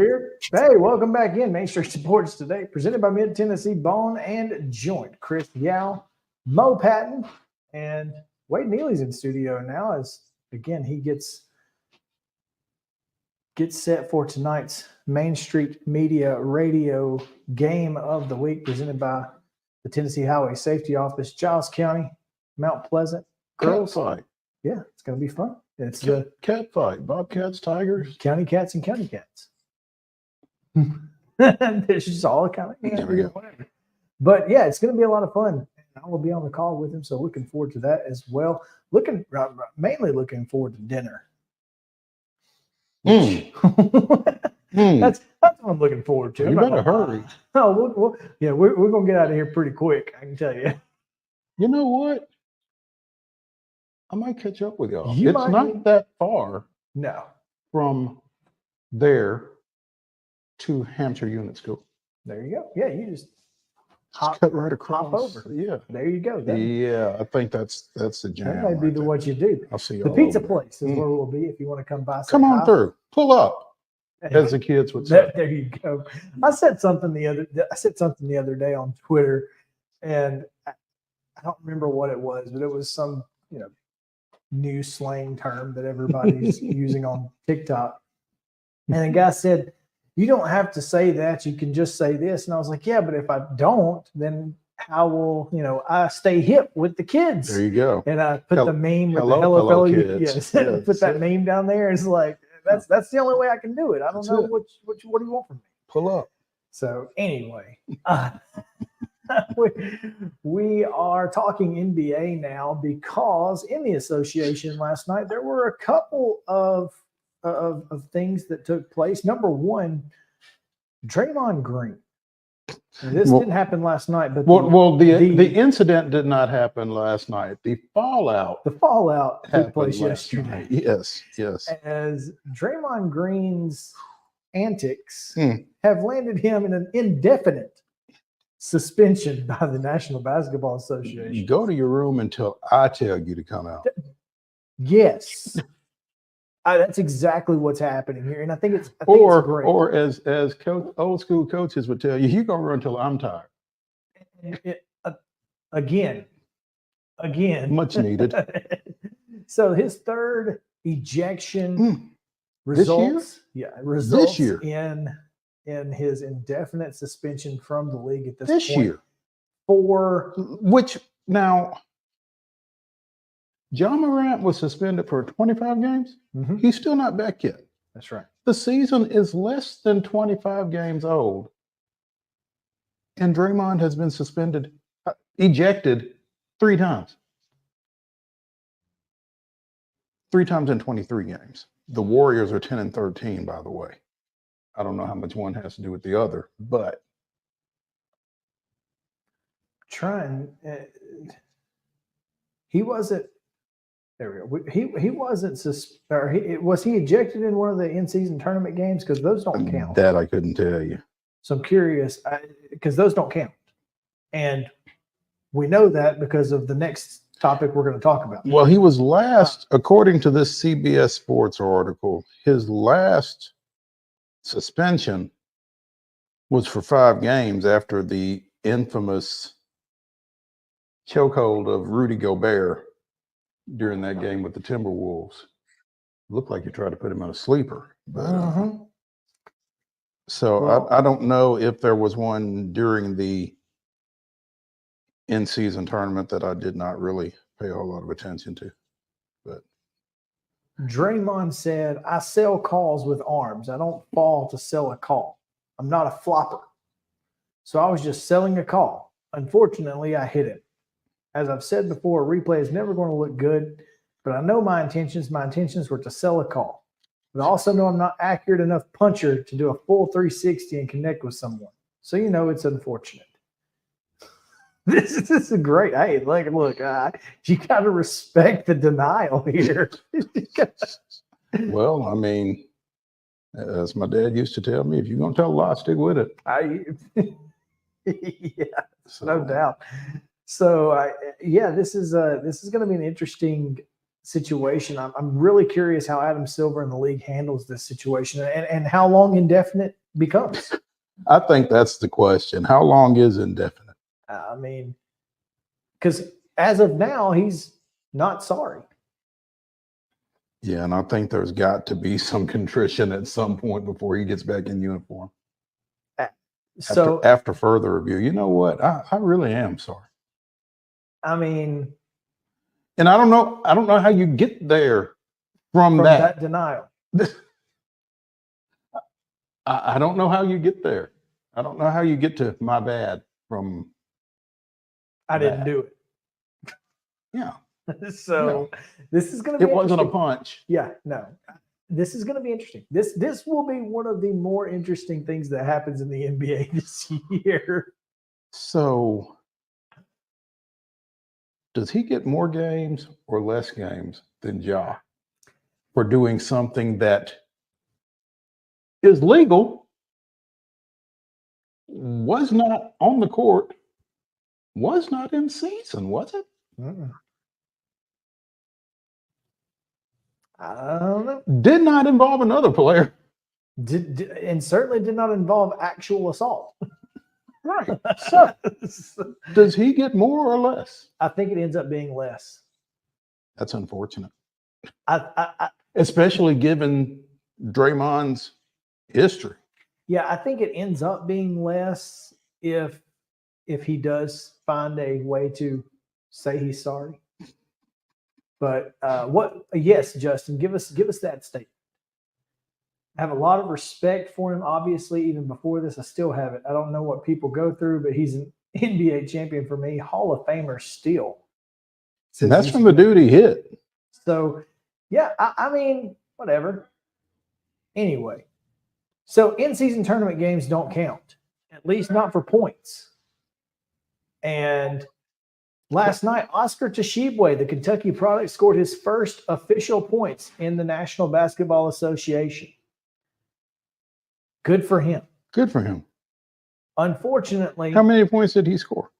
here. Hey, welcome back in Main Street Sports Today, presented by Mid Tennessee Bone and Joint. Chris Yao, Mo Patton, and Wade Neely's in studio now as, again, he gets set for tonight's Main Street Media Radio Game of the Week, presented by the Tennessee Highway Safety Office, Giles County, Mount Pleasant. Girls fight. Yeah, it's going to be fun. It's the cat fight. Bobcats, Tigers. County Cats and County Cats. It's just all kind of whatever. But yeah, it's going to be a lot of fun. I will be on the call with him, so looking forward to that as well. Mainly looking forward to dinner. That's what I'm looking forward to. You better hurry. Oh, we're going to get out of here pretty quick, I can tell you. You know what? I might catch up with y'all. It's not that far. No. From there to Hampshire Unit School. There you go. Yeah, you just cut right across. Hop over. Yeah. There you go. Yeah, I think that's the jam. That may be what you do. I'll see you. The pizza place is where we'll be if you want to come by. Come on through. Pull up, as the kids would say. There you go. I said something the other day on Twitter, and I don't remember what it was, but it was some new slang term that everybody's using on TikTok. And the guy said, "You don't have to say that. You can just say this." And I was like, "Yeah, but if I don't, then how will I stay hip with the kids?" There you go. And I put the meme with the hello fellow kids. Yes. Put that meme down there. It's like that's the only way I can do it. I don't know what do you want from me? Pull up. So anyway, we are talking NBA now because in the association last night there were a couple of things that took place. Number one, Draymond Green. And this didn't happen last night, but the incident did not happen last night. The fallout took place yesterday. Yes. As Draymond Green's antics have landed him in an indefinite suspension by the National Basketball Association. Go to your room until I tell you to come out. Yes. That's exactly what's happening here, and I think it's great. Or as old school coaches would tell you, you're gonna run until I'm tired. Again, much needed. So his third ejection results this year in his indefinite suspension from the league at this point. Year. For which now. John Morant was suspended for 25 games. Mm-hmm. He's still not back yet. That's right. The season is less than 25 games old. And Draymond has been ejected 3 times. 3 times in 23 games. The Warriors are 10-13, by the way. I don't know how much one has to do with the other, but. He wasn't. There we go. He wasn't was he ejected in one of the in-season tournament games? Because those don't count. That I couldn't tell you. So I'm curious because those don't count, and we know that because of the next topic we're going to talk about. Well, he was last, according to this CBS Sports article, his last suspension was for 5 games after the infamous chokehold of Rudy Gobert during that game with the Timberwolves. Looked like you tried to put him on a sleeper. But, I don't know if there was one during the in-season tournament that I did not really pay a whole lot of attention to. But Draymond said, "I sell calls with arms. I don't fall to sell a call. I'm not a flopper. So I was just selling a call. Unfortunately, I hit him. As I've said before, a replay is never going to look good, but I know my intentions. My intentions were to sell a call. But I also know I'm not accurate enough puncher to do a full 360 and connect with someone. So, it's unfortunate." This is great. Hey, look, you got to respect the denial here. Well, I mean, as my dad used to tell me, if you're going to tell a lie, stick with it. No doubt. So, this is going to be an interesting situation. I'm really curious how Adam Silver and the league handles this situation and how long indefinite becomes. I think that's the question. How long is indefinite? I mean, because as of now, he's not sorry. Yeah, and I think there's got to be some contrition at some point before he gets back in uniform. So after further review, you know what? I really am sorry. I mean, and I don't know how you get there from that denial. I don't know how you get there. I don't know how you get to my bad from I didn't do it. Yeah. So this is going to be. It wasn't a punch. Yeah, no. This is going to be interesting. This will be one of the more interesting things that happens in the NBA this year. So, does he get more games or less games than Ja for doing something that is legal, was not on the court, was not in season, was it? Mm-mm. I don't know. Did not involve another player. And certainly did not involve actual assault. Right. So, does he get more or less? I think it ends up being less. That's unfortunate. I Especially given Draymond's history. Yeah, I think it ends up being less if he does find a way to say he's sorry. But yes, Justin, give us that statement. I have a lot of respect for him. Obviously, even before this, I still have it. I don't know what people go through, but he's an NBA champion for me, Hall of Famer still. And that's from the dude he hit. So, yeah, I mean, whatever. Anyway, so in-season tournament games don't count, at least not for points. And last night, Oscar Tshiebwe, the Kentucky product, scored his first official points in the National Basketball Association. Good for him. Good for him. Unfortunately, how many points did he score?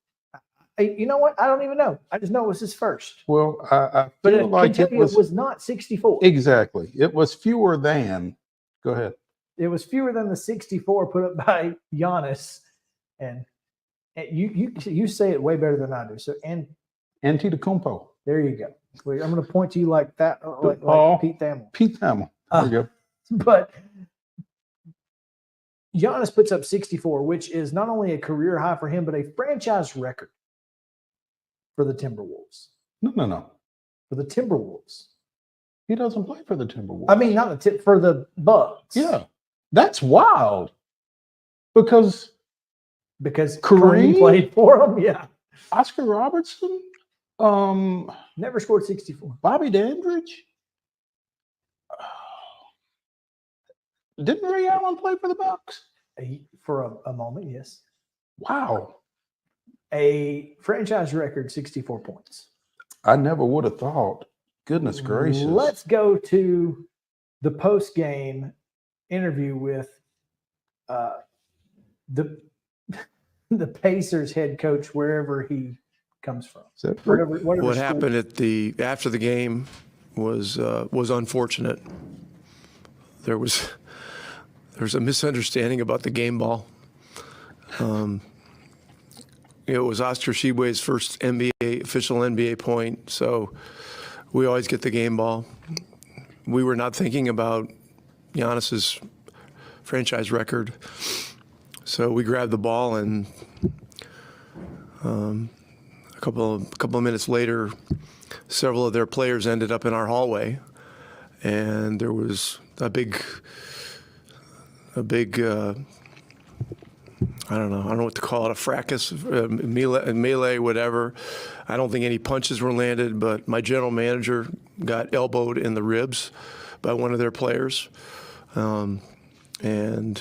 You know what? I don't even know. I just know it was his first. Well, I feel like Kentucky, it was not 64. Exactly. It was fewer than. Go ahead. It was fewer than the 64 put up by Giannis, and you say it way better than I do. So Antetokounmpo. There you go. I'm going to point to you like that, like Pete Thamel. Pete Thamel. There you go. But Giannis puts up 64, which is not only a career high for him, but a franchise record for the Timberwolves. No. For the Timberwolves. He doesn't play for the Timberwolves. I mean, not for the Bucks. Yeah. That's wild. Because Kareem played for him. Yeah. Oscar Robertson. Never scored 64. Bobby Dandridge. Didn't Ray Allen play for the Bucks? For a moment, yes. Wow. A franchise record, 64 points. I never would have thought. Goodness gracious. Let's go to the post-game interview with the Pacers head coach, wherever he comes from. Whatever what happened after the game was unfortunate. There was a misunderstanding about the game ball. It was Oscar Tshiebwe's first official NBA point, so we always get the game ball. We were not thinking about Giannis's franchise record, so we grabbed the ball, and a couple of minutes later, several of their players ended up in our hallway, and there was a big I don't know what to call it, a fracas, melee, whatever. I don't think any punches were landed, but my general manager got elbowed in the ribs by one of their players. And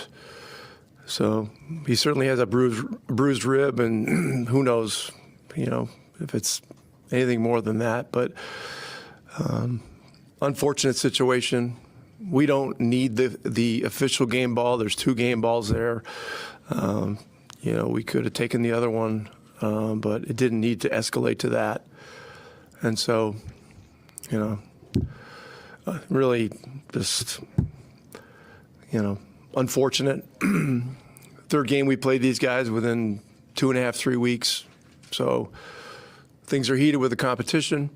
so he certainly has a bruised rib, and who knows, if it's anything more than that. But unfortunate situation. We don't need the official game ball. There's 2 game balls there. We could have taken the other one, but it didn't need to escalate to that. And so, Really just, unfortunate. Third game we played these guys within 2.5, 3 weeks. So things are heated with the competition.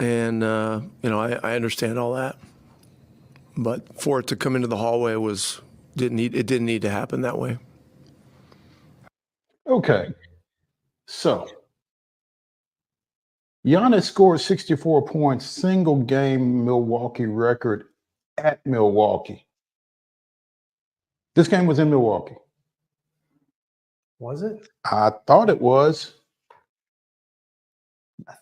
And, I understand all that. But for it to come into the hallway didn't need to happen that way. Okay. So Giannis scored 64 points, single game Milwaukee record at Milwaukee. This game was in Milwaukee. Was it? I thought it was.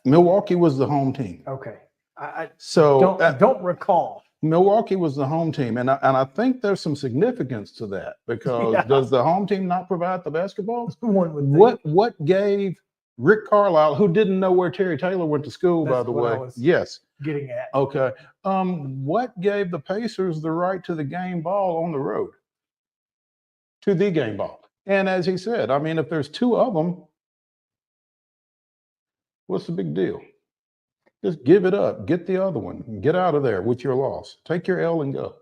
Milwaukee was the home team. Okay. I So don't recall. Milwaukee was the home team, and I think there's some significance to that because Yeah. does the home team not provide the basketball? One would think. What gave Rick Carlisle, who didn't know where Terry Taylor went to school, by That's the what I way? was Yes. getting at. Okay. What gave the Pacers the right to the game ball on the road? To the game ball. And as he said, I mean, if there's two of them, what's the big deal? Just give it up. Get the other one. Get out of there with your loss. Take your L and go.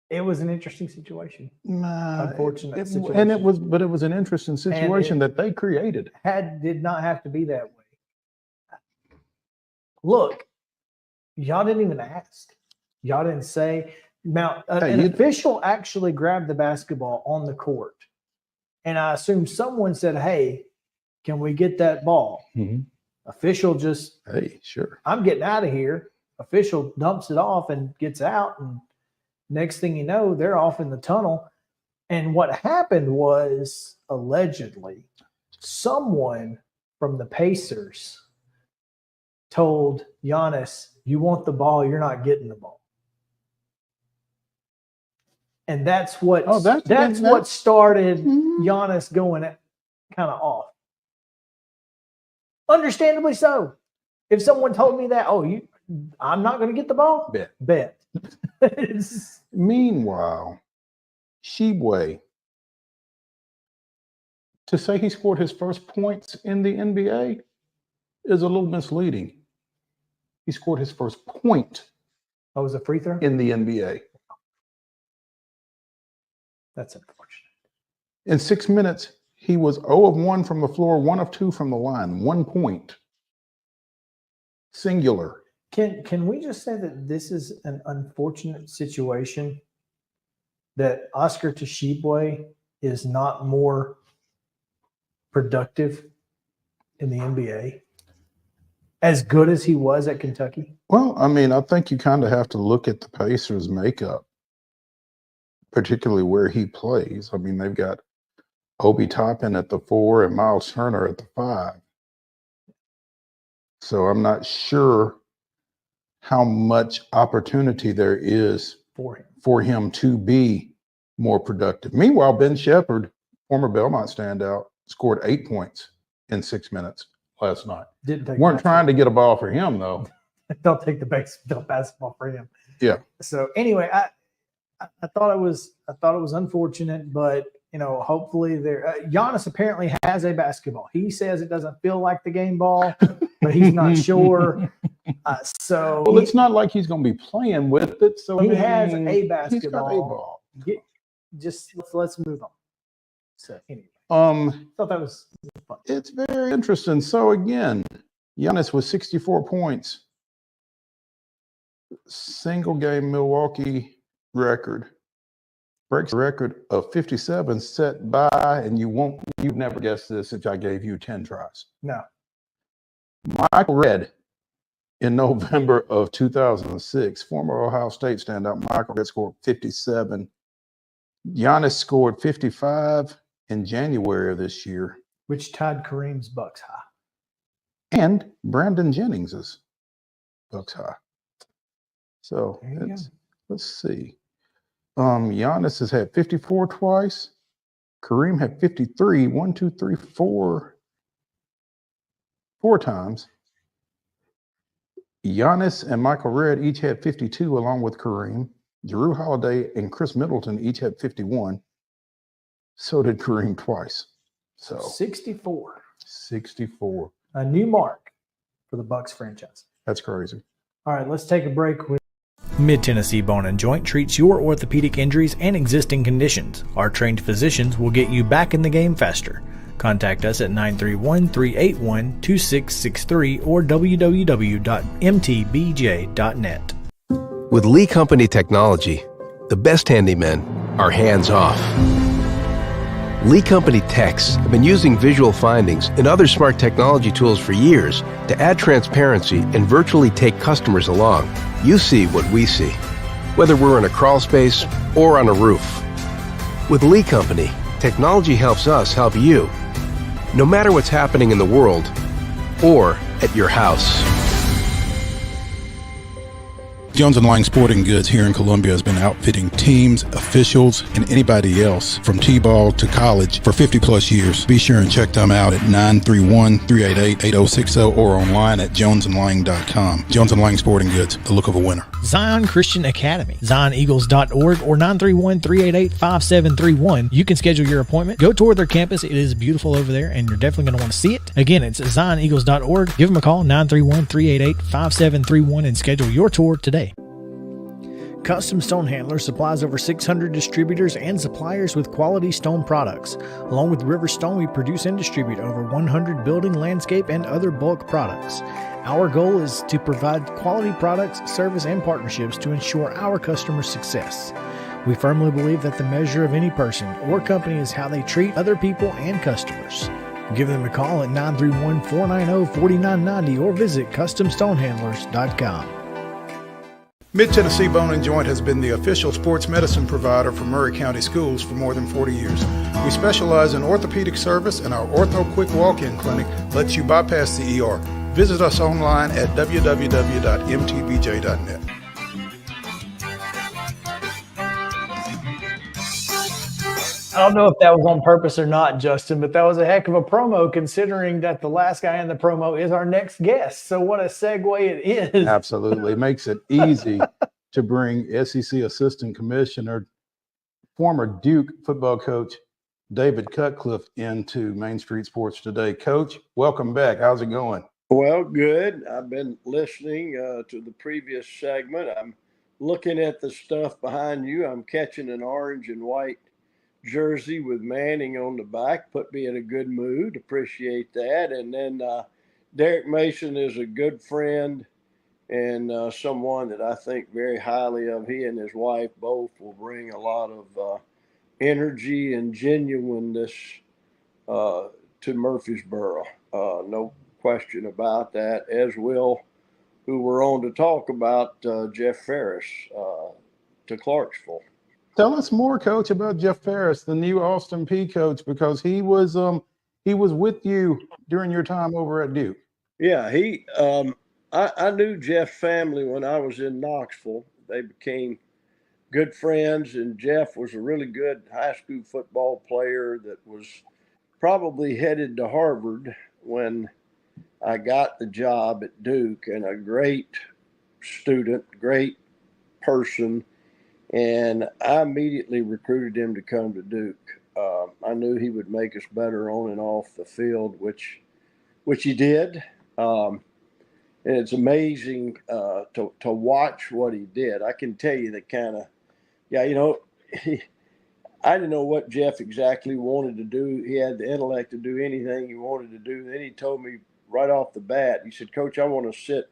It was an interesting situation. Unfortunate situation. And it was an interesting situation that they created. Did not have to be that way. Look, y'all didn't even ask. Y'all didn't say. Now, an official actually grabbed the basketball on the court. And I assume someone said, hey, can we get that ball? Mm-hmm. Official just, hey, sure. I'm getting out of here. Official dumps it off and gets out. And next thing you know, they're off in the tunnel. And what happened was allegedly someone from the Pacers told Giannis, you want the ball, you're not getting the ball. And that's what what started Giannis going kind of off. Understandably so. If someone told me that, I'm not going to get the ball, bet. Meanwhile, Shibwe, to say he scored his first points in the NBA is a little misleading. He scored his first point. Oh, was a free throw? In the NBA. That's unfortunate. In 6 minutes, he was 0 of 1 from the floor, 1 of 2 from the line, 1 point. Singular. Can we just say that this is an unfortunate situation that Oscar Tshiebwe is not more productive in the NBA as good as he was at Kentucky? Well, I mean, I think you kind of have to look at the Pacers' makeup, particularly where he plays. I mean, they've got Obi Toppin at the 4 and Miles Turner at the 5. So I'm not sure how much opportunity there is for him to be more productive. Meanwhile, Ben Shepherd, former Belmont standout, scored 8 points in 6 minutes last night. Weren't trying to get a ball for him, though. Don't take the basketball for him. Yeah. So anyway, I thought it was unfortunate, but hopefully Giannis apparently has a basketball. He says it doesn't feel like the game ball, but he's not sure. It's not like he's going to be playing with it. So he has a basketball. He's got a ball. Let's move on. So anyway, thought that was fun. It's very interesting. So again, Giannis with 64 points, single game Milwaukee record. Breaks the record of 57 set by, and you'd never guess this if I gave you 10 tries. No. Michael Redd in November of 2006, former Ohio State standout Michael Redd scored 57. Giannis scored 55 in January of this year. Which tied Kareem's Bucks high. And Brandon Jennings's Bucks high. So let's see. Giannis has had 54 twice. Kareem had 53, 4 times. Giannis and Michael Redd each had 52 along with Kareem. Jrue Holiday and Chris Middleton each had 51. So did Kareem twice. So 64. 64. A new mark for the Bucks franchise. That's crazy. All right, let's take a break with Mid-Tennessee Bone and Joint treats your orthopedic injuries and existing conditions. Our trained physicians will get you back in the game faster. Contact us at 931-381-2663 or www.mtbj.net. With Lee Company technology, the best handymen are hands-off. Lee Company techs have been using visual findings and other smart technology tools for years to add transparency and virtually take customers along. You see what we see, whether we're in a crawl space or on a roof. With Lee Company, technology helps us help you, no matter what's happening in the world or at your house. Jones & Lang Sporting Goods here in Columbia has been outfitting teams, officials, and anybody else from T-ball to college for 50-plus years. Be sure and check them out at 931-388-8060 or online at jonesandlang.com. Jones & Lang Sporting Goods, the look of a winner. Zion Christian Academy, zioneagles.org or 931-388-5731. You can schedule your appointment. Go tour their campus. It is beautiful over there, and you're definitely going to want to see it. Again, it's zioneagles.org. Give them a call, 931-388-5731, and schedule your tour today. Custom Stone Handler supplies over 600 distributors and suppliers with quality stone products. Along with River Stone, we produce and distribute over 100 building, landscape, and other bulk products. Our goal is to provide quality products, service, and partnerships to ensure our customers' success. We firmly believe that the measure of any person or company is how they treat other people and customers. Give them a call at 931-490-4990 or visit CustomStonehandlers.com. Mid-Tennessee Bone and Joint has been the official sports medicine provider for Murray County Schools for more than 40 years. We specialize in orthopedic service, and our Ortho Quick Walk-In Clinic lets you bypass the ER. Visit us online at www.mtbj.net. I don't know if that was on purpose or not, Justin, but that was a heck of a promo considering that the last guy in the promo is our next guest. So what a segue it is. Absolutely. It makes it easy to bring SEC Assistant Commissioner, former Duke football coach, David Cutcliffe into Main Street Sports Today. Coach, welcome back. How's it going? Well, good. I've been listening to the previous segment. I'm looking at the stuff behind you. I'm catching an orange and white jersey with Manning on the back. Put me in a good mood. Appreciate that. And then Derek Mason is a good friend and someone that I think very highly of. He and his wife both will bring a lot of energy and genuineness to Murfreesboro. No question about that, as will who we're on to talk about, Jeff Ferris to Clarksville. Tell us more, Coach, about Jeff Ferris, the new Austin Peay coach, because he was with you during your time over at Duke. Yeah, I knew Jeff's family when I was in Knoxville. They became good friends, and Jeff was a really good high school football player that was probably headed to Harvard when I got the job at Duke, and a great student, great person. And I immediately recruited him to come to Duke. I knew he would make us better on and off the field, which he did. And it's amazing to watch what he did. I can tell you that kind of, I didn't know what Jeff exactly wanted to do. He had the intellect to do anything he wanted to do. Then he told me right off the bat, he said, Coach, I want to sit,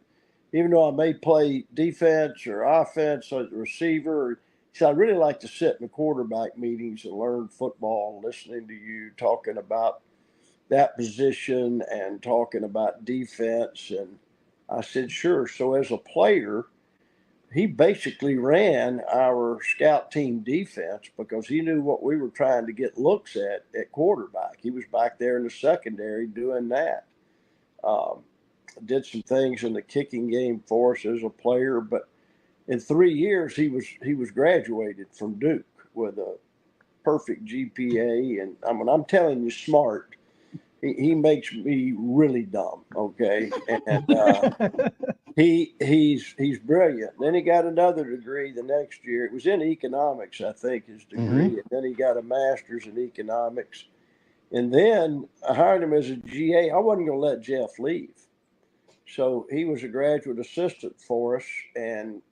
even though I may play defense or offense or receiver. He said, I'd really like to sit in the quarterback meetings and learn football, listening to you talking about that position and talking about defense. And I said, sure. So as a player, he basically ran our scout team defense because he knew what we were trying to get looks at quarterback. He was back there in the secondary doing that. Did some things in the kicking game for us as a player, but in 3 years he was graduated from Duke with a perfect GPA, and I'm telling you, smart. He makes me really dumb, okay? And he's brilliant. Then he got another degree the next year. It was in economics, I think, his degree. Mm-hmm. And then he got a master's in economics. And then I hired him as a GA. I wasn't going to let Jeff leave. So he was a graduate assistant for us and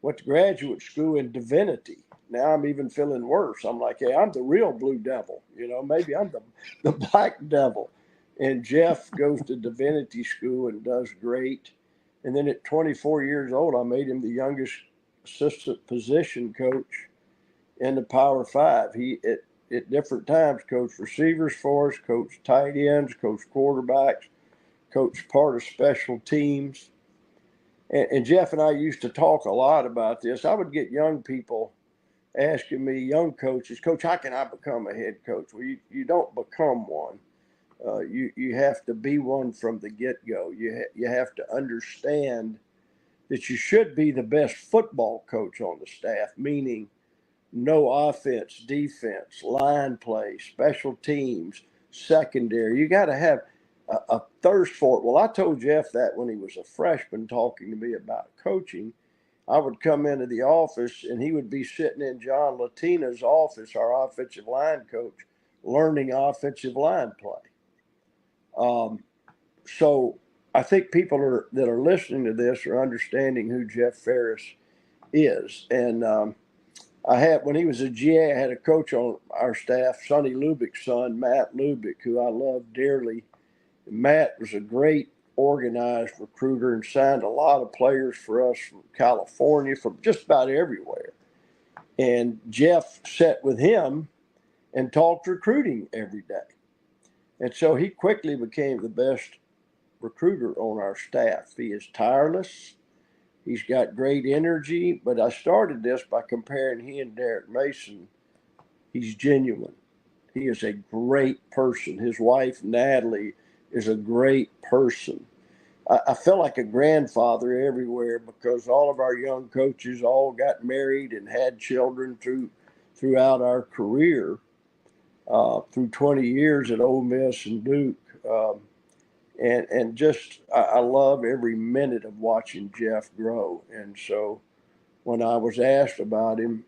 went to graduate school in divinity. Now I'm even feeling worse. I'm like, hey, I'm the real blue devil. Maybe I'm the black devil. And Jeff goes to divinity school and does great. And then at 24 years old, I made him the youngest assistant position coach in the Power Five. He at different times coached receivers for us, coached tight ends, coached quarterbacks, coached part of special teams. And Jeff and I used to talk a lot about this. I would get young people asking me, young coaches, Coach, how can I become a head coach? Well, you don't become one. You have to be one from the get-go. You have to understand that you should be the best football coach on the staff, meaning no offense, defense, line play, special teams, secondary. You got to have a thirst for it. Well, I told Jeff that when he was a freshman talking to me about coaching. I would come into the office and he would be sitting in John Latina's office, our offensive line coach, learning offensive line play. So I think people that are listening to this are understanding who Jeff Ferris is. And when he was a GA, I had a coach on our staff, Sonny Lubick's son, Matt Lubick, who I love dearly. Matt was a great organized recruiter and signed a lot of players for us from California, from just about everywhere. And Jeff sat with him and talked recruiting every day. And so he quickly became the best recruiter on our staff. He is tireless. He's got great energy. But I started this by comparing he and Derek Mason. He's genuine. He is a great person. His wife, Natalie, is a great person. I felt like a grandfather everywhere because all of our young coaches all got married and had children throughout our career, through 20 years at Ole Miss and Duke. And just I love every minute of watching Jeff grow. And so when I was asked about him,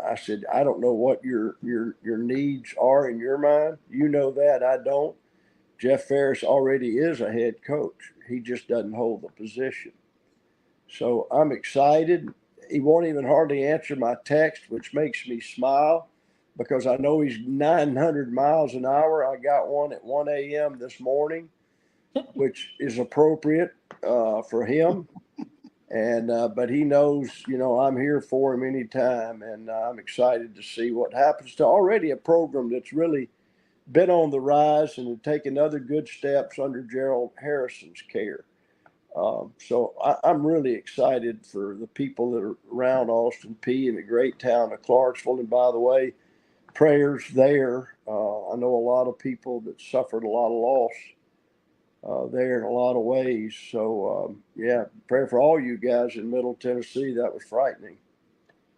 I said, I don't know what your needs are in your mind. You know that, I don't. Jeff Ferris already is a head coach. He just doesn't hold the position. So I'm excited. He won't even hardly answer my text, which makes me smile because I know he's 900 miles an hour. I got one at 1 a.m. this morning, which is appropriate for him. And but he knows, I'm here for him anytime, and I'm excited to see what happens to already a program that's really been on the rise and taken other good steps under Gerald Harrison's care. So I'm really excited for the people that are around Austin Peay and the great town of Clarksville. And by the way, prayers there. I know a lot of people that suffered a lot of loss there in a lot of ways. So, yeah, pray for all you guys in Middle Tennessee. That was frightening.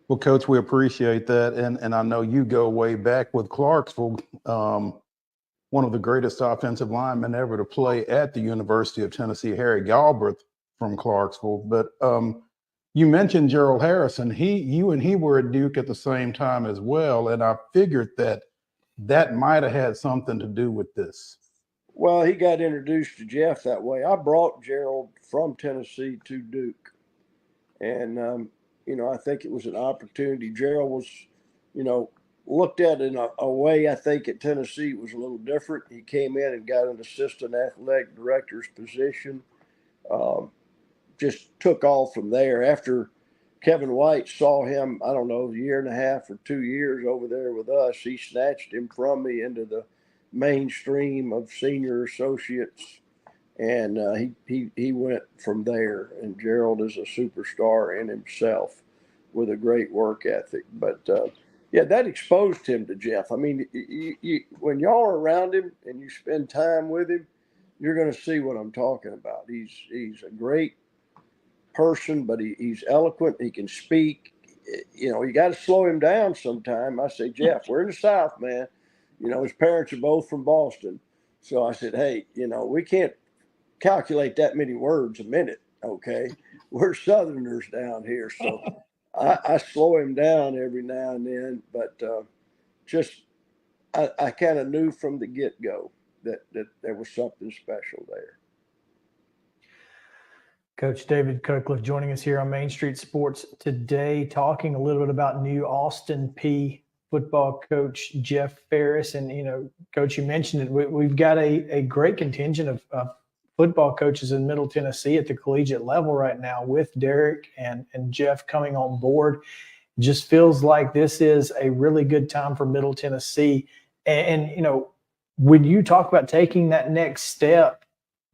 Well, Coach, we appreciate that. And I know you go way back with Clarksville, one of the greatest offensive linemen ever to play at the University of Tennessee, Harry Galbraith from Clarksville. But you mentioned Gerald Harrison. You and he were at Duke at the same time as well. And I figured that might have had something to do with this. Well, he got introduced to Jeff that way. I brought Gerald from Tennessee to Duke. And, I think it was an opportunity. Gerald was, looked at in a way I think at Tennessee was a little different. He came in and got an assistant athletic director's position. Just took off from there. After Kevin White saw him, I don't know, a year and a half or 2 years over there with us, he snatched him from me into the mainstream of senior associates. And he went from there. And Gerald is a superstar in himself with a great work ethic. But yeah, that exposed him to Jeff. I mean, when y'all are around him and you spend time with him, you're going to see what I'm talking about. He's a great person, but he's eloquent. He can speak. You got to slow him down sometime. I say, Jeff, we're in the South, man. His parents are both from Boston. So I said, hey, we can't calculate that many words a minute. Okay. We're Southerners down here. So I slow him down every now and then, but I kind of knew from the get-go that there was something special there. Coach David Cutcliffe joining us here on Main Street Sports today, talking a little bit about new Austin P football coach Jeff Ferris. And, you know, Coach, you mentioned it. We've got a great contingent of football coaches in Middle Tennessee at the collegiate level right now, with Derek and Jeff coming on board. It just feels like this is a really good time for Middle Tennessee. And you know, when you talk about taking that next step,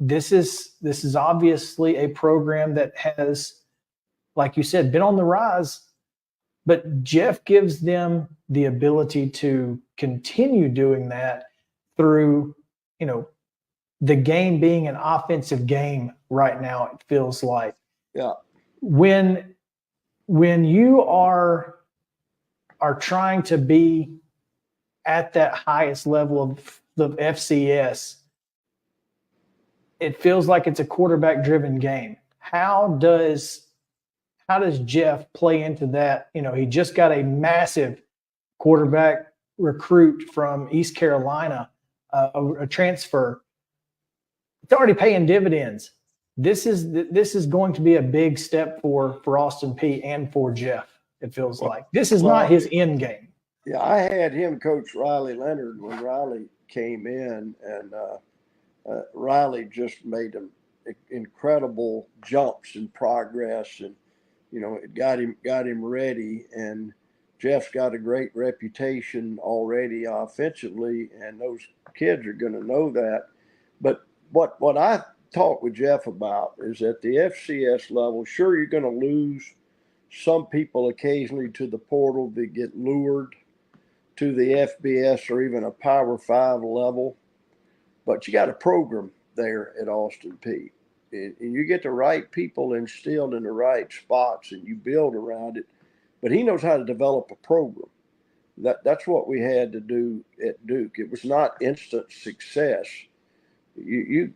this is obviously a program that has, like you said, been on the rise, but Jeff gives them the ability to continue doing that through, you know, the game being an offensive game right now. It feels like, Yeah. when you are trying to be at that highest level of the FCS, it feels like it's a quarterback driven game. How does Jeff play into that? You know, he just got a massive quarterback recruit from East Carolina, a transfer. It's already paying dividends. This is going to be a big step for Austin P and for Jeff. It feels like this is not his end game. Yeah, I had him coach Riley Leonard when Riley came in, and Riley just made them incredible jumps in progress, and you know, it got him ready. And Jeff's got a great reputation already offensively, and those kids are going to know that. But what I talked with Jeff about is at the FCS level, sure, you're going to lose some people occasionally to the portal that get lured to the FBS or even a Power 5 level, but you got a program there at Austin P. And you get the right people instilled in the right spots, and you build around it. But he knows how to develop a program. That's what we had to do at Duke. It was not instant success. You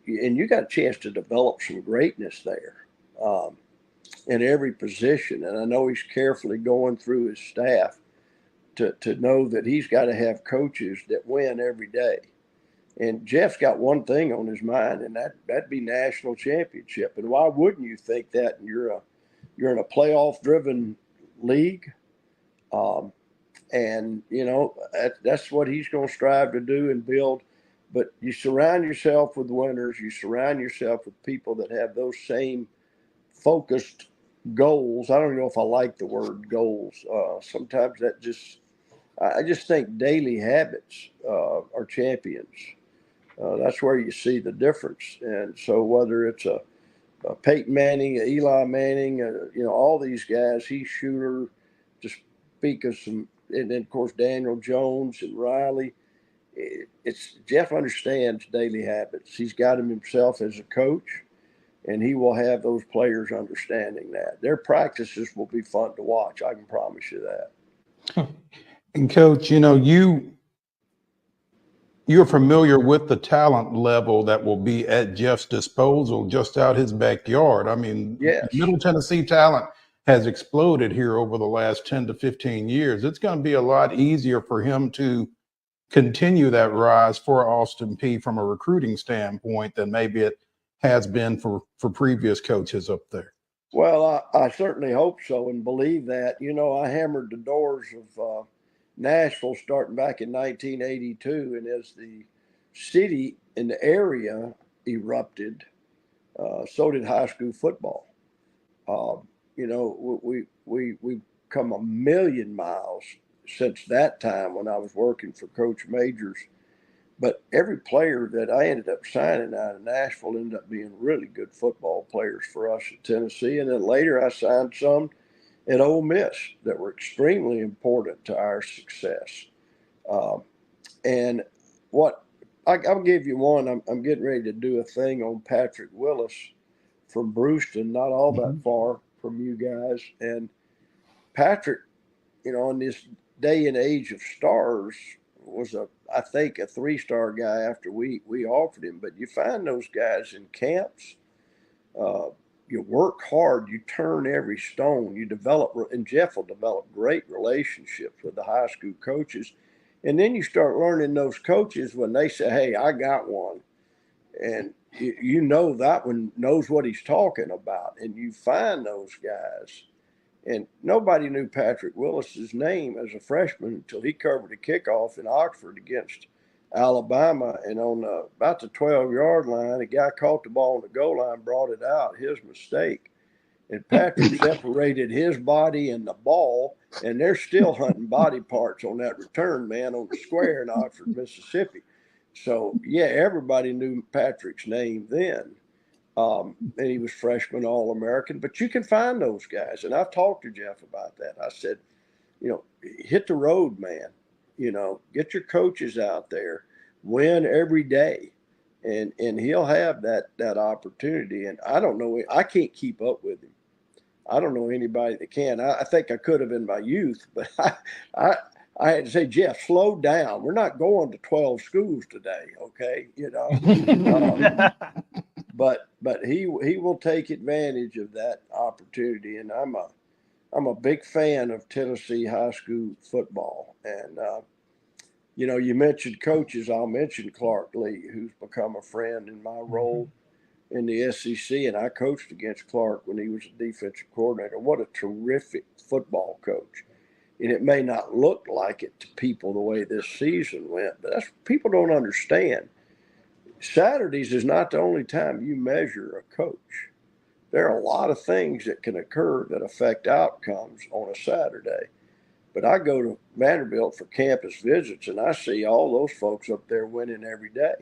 got a chance to develop some greatness there in every position. And I know he's carefully going through his staff to know that he's got to have coaches that win every day. And Jeff's got one thing on his mind, and that'd be national championship. And why wouldn't you think that? You're in a playoff-driven league, and you know that's what he's going to strive to do and build. But you surround yourself with winners. You surround yourself with people that have those same focused goals. I don't know if I like the word goals. Sometimes I just think daily habits are champions. That's where you see the difference. And so whether it's a Peyton Manning, a Eli Manning, you know, all these guys, Heath Shooter, to speak of some, and then of course Daniel Jones and Riley. It's Jeff understands daily habits. He's got them himself as a coach, and he will have those players understanding that. Their practices will be fun to watch. I can promise you that. And Coach, you know, you're familiar with the talent level that will be at Jeff's disposal just out his backyard. I mean, yes. Middle Tennessee talent has exploded here over the last 10 to 15 years. It's going to be a lot easier for him to continue that rise for Austin P from a recruiting standpoint than maybe it has been for previous coaches up there. Well, I certainly hope so and believe that. You know, I hammered the doors of Nashville starting back in 1982, and as the city and the area erupted, so did high school football. You know, we've come a million miles since that time when I was working for Coach Majors. But every player that I ended up signing out of Nashville ended up being really good football players for us at Tennessee. And then later I signed some at Ole Miss that were extremely important to our success. And what I'll give you one, I'm getting ready to do a thing on Patrick Willis from Brewston, not all that far from you guys. And Patrick, you know, in this day and age of stars, was I think a 3-star guy after we offered him. But you find those guys in camps. You work hard, you turn every stone, you develop, and Jeff will develop great relationships with the high school coaches. And then you start learning those coaches when they say, hey, I got one. And you know that one knows what he's talking about, and you find those guys. And nobody knew Patrick Willis's name as a freshman until he covered a kickoff in Oxford against Alabama. And on about the 12-yard line, a guy caught the ball on the goal line, brought it out, his mistake. And Patrick separated his body and the ball, and they're still hunting body parts on that return, man, on the square in Oxford, Mississippi. So, yeah, everybody knew Patrick's name then. And he was freshman All-American. But you can find those guys. And I've talked to Jeff about that. I said, hit the road, man. Get your coaches out there, win every day. And he'll have that opportunity. And I don't know, I can't keep up with him. I don't know anybody that can. I think I could have in my youth, but I had to say, Jeff, slow down. We're not going to 12 schools today, okay? But he will take advantage of that opportunity, and I'm a big fan of Tennessee high school football. And you mentioned coaches. I'll mention Clark Lee, who's become a friend in my role in the SEC, and I coached against Clark when he was a defensive coordinator. What a terrific football coach. And it may not look like it to people the way this season went, but that's people don't understand. Saturdays is not the only time you measure a coach. There are a lot of things that can occur that affect outcomes on a Saturday. But I go to Vanderbilt for campus visits, and I see all those folks up there winning every day.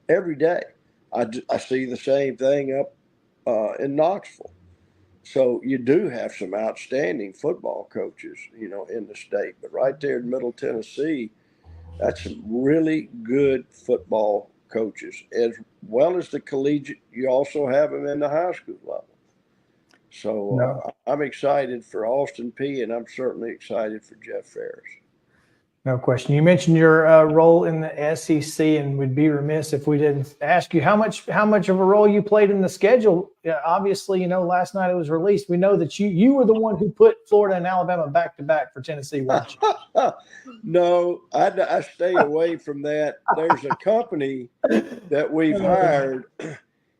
Every day. I see the same thing up in Knoxville. So you do have some outstanding football coaches, in the state. But right there in Middle Tennessee, that's some really good football coaches. As well as the collegiate, you also have them in the high school level. So I'm excited for Austin Peay, and I'm certainly excited for Jeff Ferris. No question. You mentioned your role in the SEC, and we'd be remiss if we didn't ask you how much of a role you played in the schedule. Obviously, last night it was released. We know that you were the one who put Florida and Alabama back to back for Tennessee. Weren't you? No, I stay away from that. There's a company that we've hired,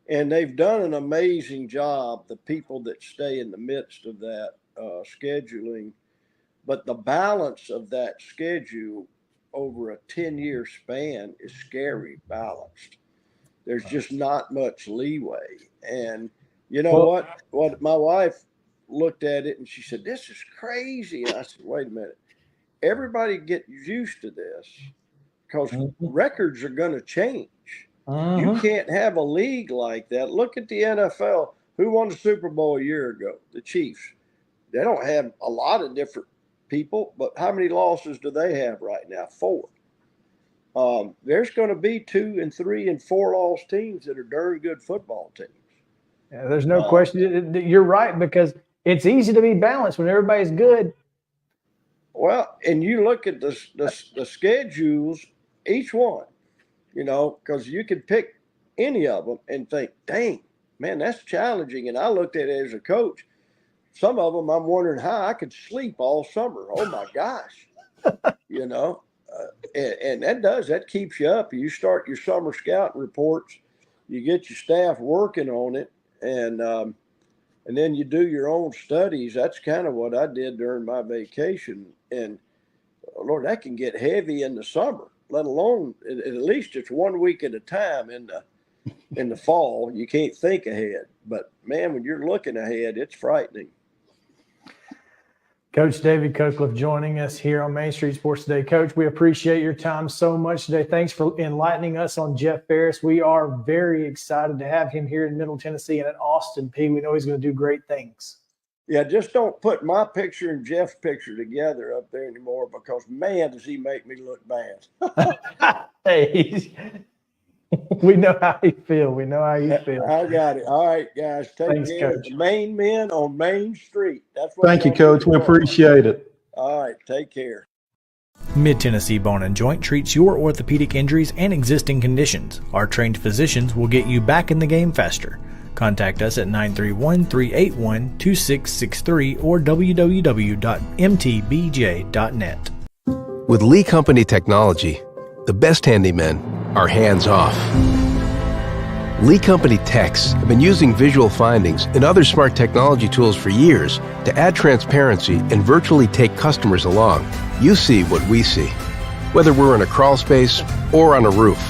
and they've done an amazing job. The people that stay in the midst of that scheduling. But the balance of that schedule over a 10-year span is scary balanced. There's just not much leeway. And what my wife looked at it and she said, this is crazy. And I said, wait a minute. Everybody get used to this because records are going to change. You can't have a league like that. Look at the NFL. Who won the Super Bowl a year ago? The Chiefs. They don't have a lot of different people, but how many losses do they have right now? 4. There's going to be 2 and 3 and 4 loss teams that are darn good football teams. Yeah, there's no question. You're right, because it's easy to be balanced when everybody's good. Well, and you look at the schedules, each one, because you can pick any of them and think, dang, man, that's challenging. And I looked at it as a coach. Some of them, I'm wondering how I could sleep all summer. Oh my gosh, and that keeps you up. You start your summer scouting reports, you get your staff working on it, and then you do your own studies. That's kind of what I did during my vacation. And Lord, that can get heavy in the summer, let alone at least it's 1 week at a time in the fall. You can't think ahead, but man, when you're looking ahead, it's frightening. Coach David Cutcliffe joining us here on Main Street Sports Today. Coach, we appreciate your time so much today. Thanks for enlightening us on Jeff Ferris. We are very excited to have him here in Middle Tennessee and at Austin Peay. We know he's going to do great things. Yeah, just don't put my picture and Jeff's picture together up there anymore because, man, does he make me look bad. Hey, we know how you feel. We know how you feel. I got it. All right, guys. Thanks, care. Coach. The Main Men on Main Street. That's what. Thank you, Coach. We appreciate it. All right. Take care. Mid-Tennessee Bone and Joint treats your orthopedic injuries and existing conditions. Our trained physicians will get you back in the game faster. Contact us at 931-381-2663 or www.mtbj.net. With Lee Company technology, the best handymen are hands-off. Lee Company techs have been using visual findings and other smart technology tools for years to add transparency and virtually take customers along. You see what we see, whether we're in a crawl space or on a roof.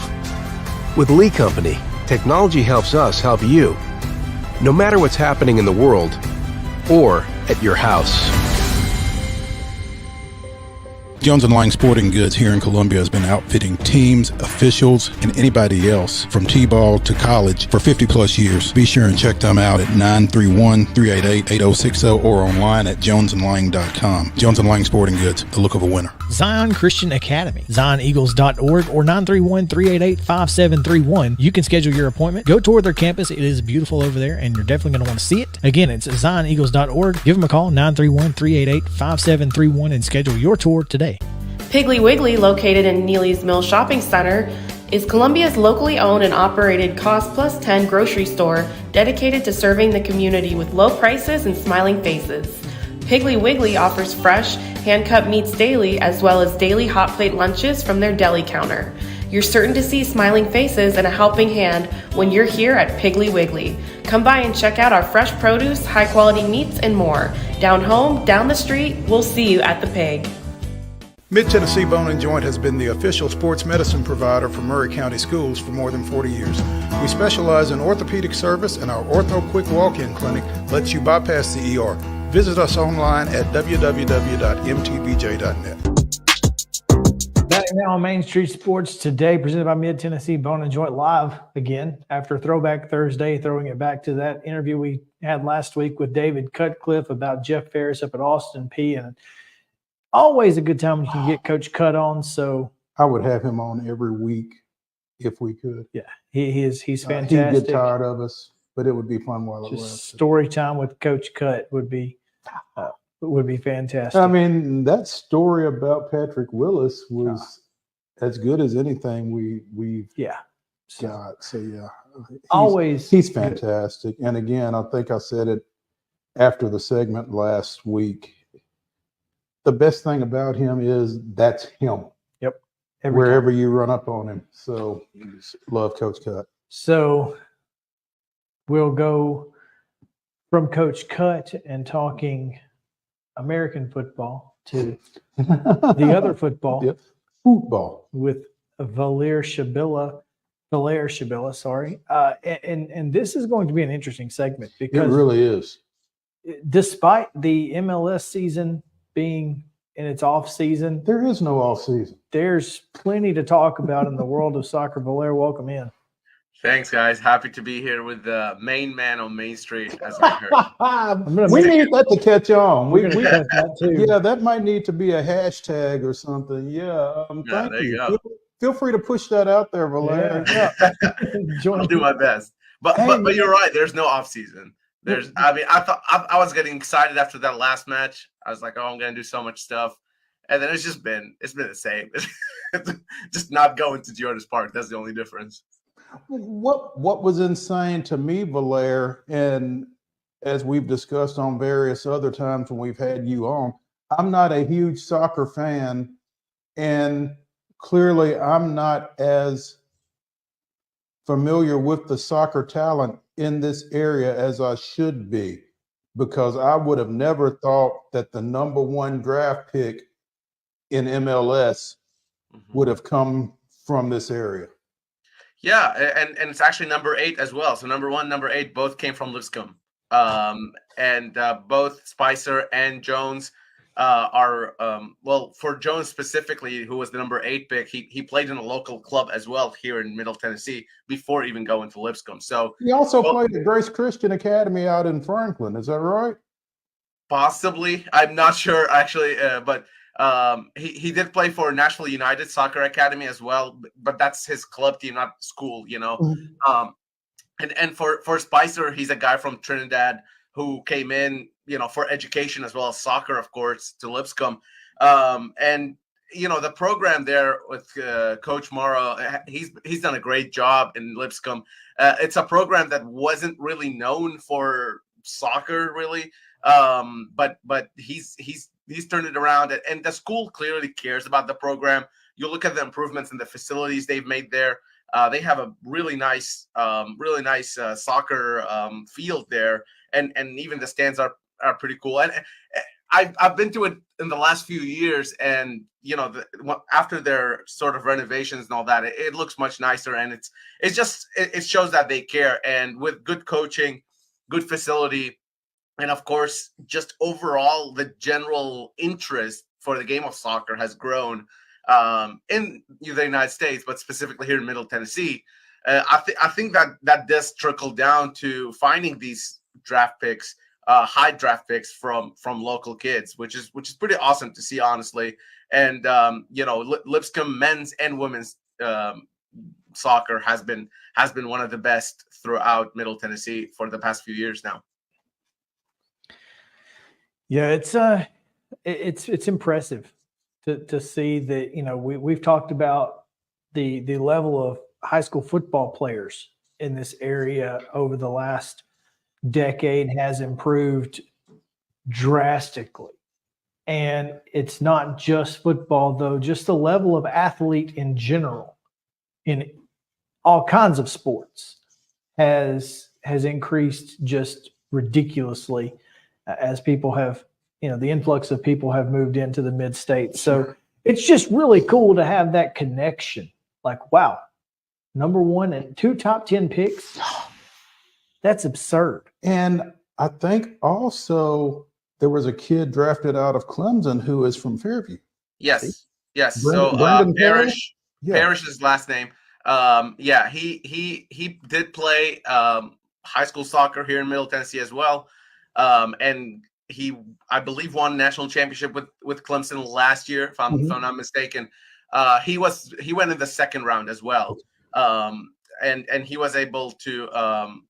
With Lee Company, technology helps us help you, no matter what's happening in the world or at your house. Jones & Lang Sporting Goods here in Columbia has been outfitting teams, officials, and anybody else from T-ball to college for 50 plus years. Be sure and check them out at 931-388-8060 or online at jonesandlang.com. Jones & Lang Sporting Goods, the look of a winner. Zion Christian Academy, zioneagles.org or 931-388-5731. You can schedule your appointment. Go tour their campus. It is beautiful over there, and you're definitely going to want to see it. Again, it's zioneagles.org. Give them a call, 931-388-5731, and schedule your tour today. Piggly Wiggly, located in Neely's Mill Shopping Center, is Columbia's locally owned and operated Cost Plus 10 grocery store dedicated to serving the community with low prices and smiling faces. Piggly Wiggly offers fresh, hand-cut meats daily, as well as daily hot plate lunches from their deli counter. You're certain to see smiling faces and a helping hand when you're here at Piggly Wiggly. Come by and check out our fresh produce, high-quality meats, and more. Down home, down the street, we'll see you at the Pig. Mid-Tennessee Bone and Joint has been the official sports medicine provider for Murray County Schools for more than 40 years. We specialize in orthopedic service, and our Ortho Quick Walk-In Clinic lets you bypass the ER. Visit us online at www.mtbj.net. Back now on Main Street Sports today, presented by Mid-Tennessee Bone and Joint live again after Throwback Thursday, throwing it back to that interview we had last week with David Cutcliffe about Jeff Ferris up at Austin P. And always a good time when you can get Coach Cut on. So I would have him on every week if we could. yeah, he's fantastic. He'd get tired of us, but it would be fun while it Just lasted. story time with Coach Cut would be fantastic. I mean, that story about Patrick Willis was as good as anything we've got. So yeah, he's fantastic. And again, I think I said it after the segment last week. The best thing about him is that's him. Yep. Wherever you run up on him. So love Coach Cut. So we'll go from Coach Cut and talking American football to the other football. Yep. Football with Valair Shabila, sorry. And this is going to be an interesting segment because it really is. Despite the MLS season being in its off season, there is no off season. There's plenty to talk about in the world of soccer. Valair, welcome in. Thanks, guys. Happy to be here with the main man on Main Street, as I heard. We need that to catch on. That too. Yeah, that might need to be a hashtag or something. Yeah, thank there you you. go. Feel free to push that out there, Valair. Yeah. I'll do my best. But you're right. There's no off season. I thought I was getting excited after that last match. I was like, oh, I'm gonna do so much stuff, and then it's been the same. Just not going to Georges Park. That's the only difference. What was insane to me, Valair, and as we've discussed on various other times when we've had you on, I'm not a huge soccer fan, and clearly I'm not as familiar with the soccer talent in this area as I should be, because I would have never thought that the number one draft pick in MLS would have come from this area. Yeah, and it's actually number 8 as well. So number 1, number 8 both came from Lipscomb. And both Spicer and Jones are for Jones specifically, who was the number 8 pick, he played in a local club as well here in Middle Tennessee before even going to Lipscomb. So he also played at Grace Christian Academy out in Franklin. Is that right? Possibly. I'm not sure actually, but he did play for Nashville United Soccer Academy as well, but that's his club team, not school, you know. And for Spicer, he's a guy from Trinidad who came in, you know, for education as well as soccer, of course, to Lipscomb. And you know, the program there with Coach Morrow, he's done a great job in Lipscomb. It's a program that wasn't really known for soccer, really, but he's turned it around, and the school clearly cares about the program. You look at the improvements in the facilities they've made there. They have a really nice soccer field there, and even the stands are pretty cool. And I've been to it in the last few years, and after their sort of renovations and all that, it looks much nicer, and it shows that they care. And with good coaching, good facility, and of course, just overall the general interest for the game of soccer has grown in the United States, but specifically here in Middle Tennessee. I think that does trickle down to finding these draft picks, high draft picks from local kids, which is pretty awesome to see, honestly. And Lipscomb men's and women's soccer has been one of the best throughout Middle Tennessee for the past few years now. Yeah, it's impressive to see that, we've talked about the level of high school football players in this area over the last decade has improved drastically. And it's not just football, though, just the level of athlete in general in all kinds of sports has increased just ridiculously as people have, the influx of people have moved into the mid-state. So it's just really cool to have that connection. Like, wow, number 1 and 2 top 10 picks. That's absurd. And I think also there was a kid drafted out of Clemson who is from Fairview. Yes. Brandon Parrish. Yeah. Parrish's last name. He did play high school soccer here in Middle Tennessee as well. And he, I believe, won national championship with Clemson last year, if I'm not mistaken. He went in the second round as well. And he was able to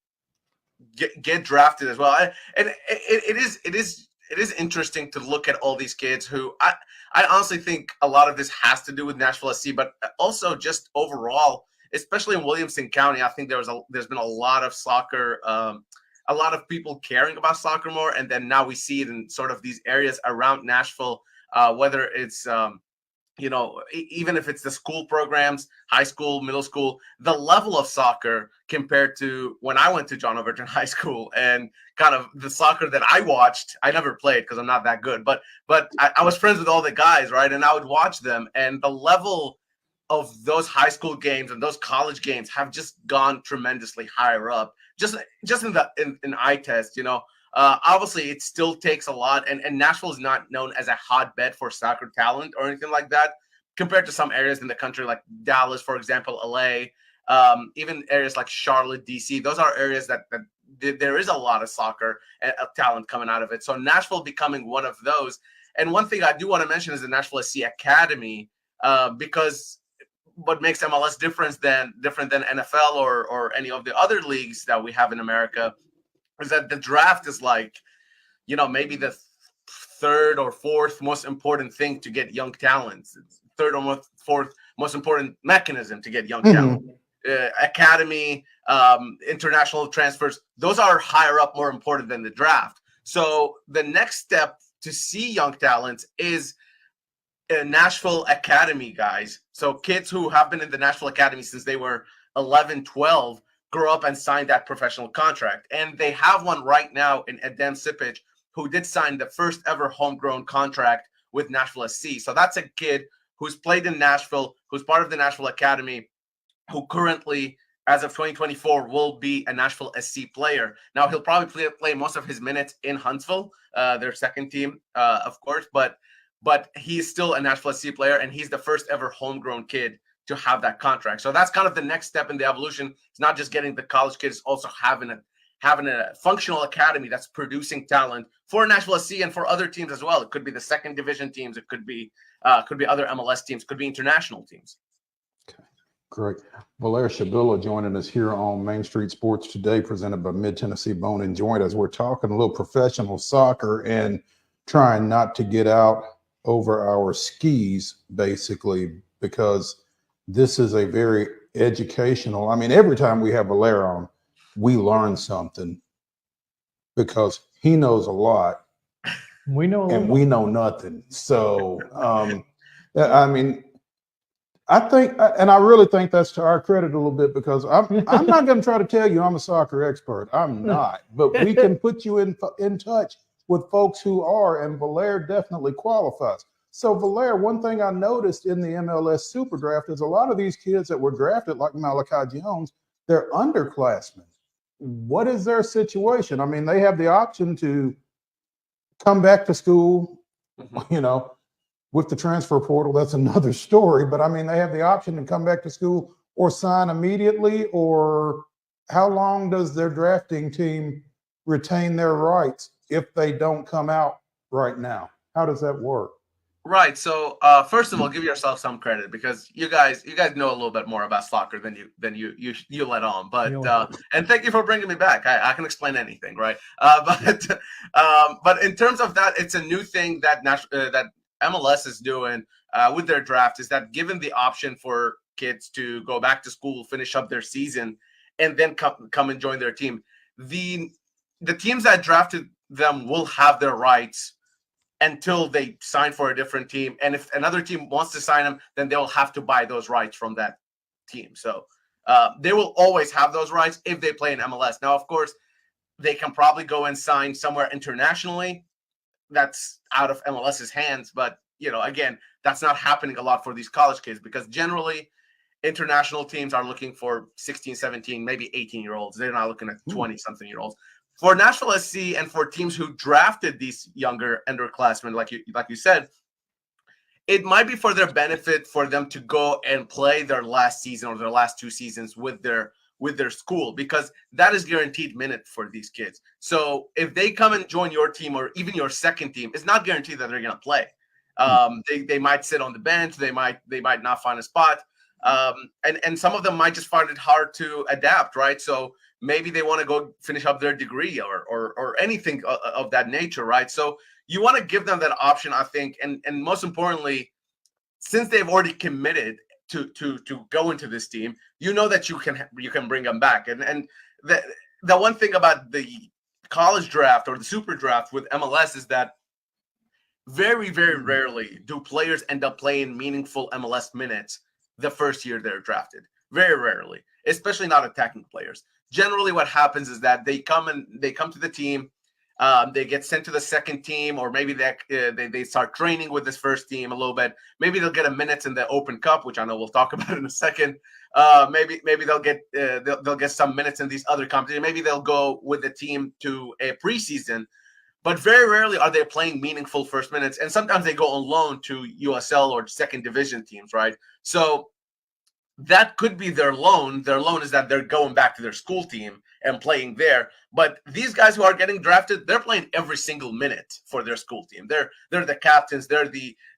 get drafted as well. And it is interesting to look at all these kids who I honestly think a lot of this has to do with Nashville SC, but also just overall, especially in Williamson County. I think there's been a lot of soccer, a lot of people caring about soccer more, and then now we see it in sort of these areas around Nashville, whether it's even if it's the school programs, high school, middle school, the level of soccer compared to when I went to John Overton High School and kind of the soccer that I watched. I never played because I'm not that good, but I was friends with all the guys, right? And I would watch them, and the level of those high school games and those college games have just gone tremendously higher up. Just in eye test, obviously it still takes a lot, and Nashville is not known as a hotbed for soccer talent or anything like that compared to some areas in the country like Dallas, for example, LA, even areas like Charlotte, DC. Those are areas that there is a lot of soccer talent coming out of it. So Nashville becoming one of those. And one thing I do want to mention is the Nashville SC Academy, because what makes MLS different than NFL or any of the other leagues that we have in America is that the draft is like, maybe the third or fourth most important thing to get young talents. It's third or fourth most important mechanism to get young talent. Academy, international transfers, those are higher up, more important than the draft. So the next step to see young talents is Nashville Academy guys. So kids who have been in the Nashville Academy since they were 11, 12, grow up and sign that professional contract. And they have one right now in Adem Sipic, who did sign the first ever homegrown contract with Nashville SC. So that's a kid who's played in Nashville, who's part of the Nashville Academy, who currently, as of 2024, will be a Nashville SC player. Now, he'll probably play most of his minutes in Huntsville, their second team, of course, but he's still a Nashville SC player, and he's the first ever homegrown kid to have that contract. So that's kind of the next step in the evolution. It's not just getting the college kids, also having a functional academy that's producing talent for Nashville SC and for other teams as well. It could be the second division teams. It could be other MLS teams. Could be international teams. Okay, great. Valeria Shabilla joining us here on Main Street Sports Today, presented by Mid Tennessee Bone and Joint, as we're talking a little professional soccer and trying not to get out over our skis, basically, because this is a very educational. I mean, every time we have Valeria on, we learn something because he knows a lot. We know, and we know nothing. So, I mean, I think, and I really think that's to our credit a little bit, because I'm not going to try to tell you I'm a soccer expert. I'm not, but we can put you in touch with folks who are, and Valaire definitely qualifies. So Valaire, one thing I noticed in the MLS Super Draft is a lot of these kids that were drafted, like Malachi Jones, they're underclassmen. What is their situation? I mean, they have the option to come back to school, you know, with the transfer portal. That's another story, but I mean, they have the option to come back to school or sign immediately. Or how long does their drafting team retain their rights if they don't come out right now? How does that work? Right. So first of all, give yourself some credit, because you guys know a little bit more about soccer than you let on. But and thank you for bringing me back. I can explain anything, right? But in terms of that, it's a new thing that that MLS is doing with their draft, is that given the option for kids to go back to school, finish up their season, and then come and join their team. The teams that drafted them will have their rights until they sign for a different team. And if another team wants to sign them, then they'll have to buy those rights from that team. So they will always have those rights if they play in MLS. Now, of course, they can probably go and sign somewhere internationally. That's out of MLS's hands. But, you know, again, that's not happening a lot for these college kids, because generally international teams are looking for 16, 17, maybe 18-year-olds. They're not looking at 20-something-year-olds. For Nashville SC and for teams who drafted these younger underclassmen, like you said, it might be for their benefit for them to go and play their last season or their last 2 seasons with their school, because that is guaranteed minute for these kids. So if they come and join your team or even your second team, it's not guaranteed that they're going to play. They might sit on the bench. They might not find a spot. And some of them might just find it hard to adapt, right? So maybe they want to go finish up their degree or anything of that nature, right? So you want to give them that option, I think, and most importantly, since they've already committed to go into this team, you know that you can bring them back. And the one thing about the college draft or the super draft with MLS is that very, very rarely do players end up playing meaningful MLS minutes the first year they're drafted. Very rarely, especially not attacking players. Generally, what happens is that they come to the team, they get sent to the second team, or maybe they start training with this first team a little bit. Maybe they'll get a minutes in the Open Cup, which I know we'll talk about in a second. Maybe they'll get some minutes in these other competitions. Maybe they'll go with the team to a preseason, but very rarely are they playing meaningful first minutes. And sometimes they go on loan to USL or second division teams, right? So that could be their loan. Their loan is that they're going back to their school team and playing there. But these guys who are getting drafted, they're playing every single minute for their school team. They're the captains. They're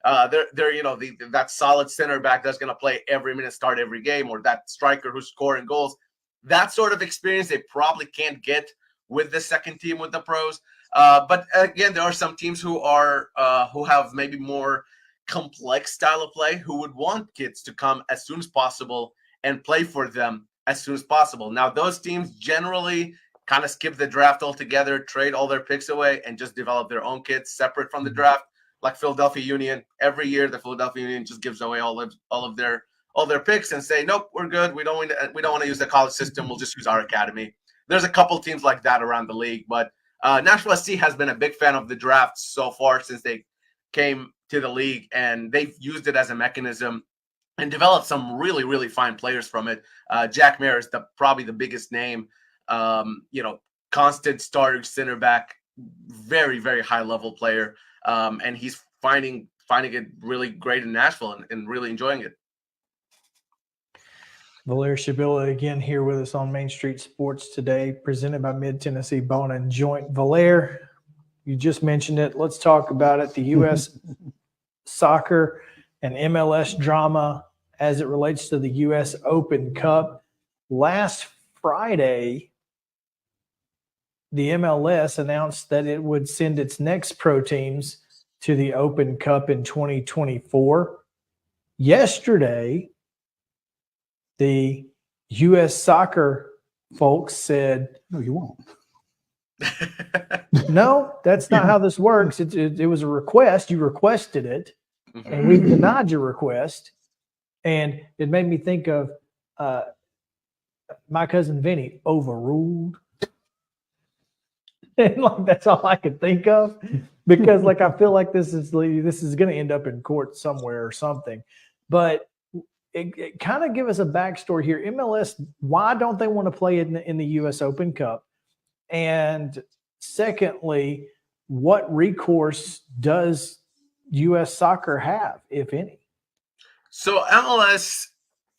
that solid center back that's going to play every minute, start every game, or that striker who's scoring goals. That sort of experience they probably can't get with the second team with the pros. But again, there are some teams who have maybe more complex style of play, who would want kids to come as soon as possible and play for them as soon as possible. Now, those teams generally kind of skip the draft altogether, trade all their picks away, and just develop their own kids separate from the draft. Like Philadelphia Union, every year the Philadelphia Union just gives away all of their picks and say, nope, we're good. We don't want to use the college system. We'll just use our academy. There's a couple teams like that around the league, but Nashville SC has been a big fan of the draft so far since they came to the league, and they've used it as a mechanism and developed some really, really fine players from it. Jack Mayer is probably the biggest name, constant starter center back, very, very high level player. And he's finding it really great in Nashville and really enjoying it. Valaire Shabila again here with us on Main Street Sports today, presented by Mid-Tennessee Bone and Joint. Valaire, you just mentioned it. Let's talk about it. The U.S. soccer and MLS drama as it relates to the U.S. Open Cup. Last Friday, the MLS announced that it would send its next pro teams to the Open Cup in 2024. Yesterday, the U.S. soccer folks said, no, you won't. No, that's not how this works. It was a request. You requested it, and we denied your request. And it made me think of my cousin Vinny, overruled. And like that's all I could think of, because like I feel like this is going to end up in court somewhere or something. But it kind of give us a backstory here. MLS, why don't they want to play in the U.S. Open Cup? And secondly, what recourse does U.S. soccer have, if any? So MLS,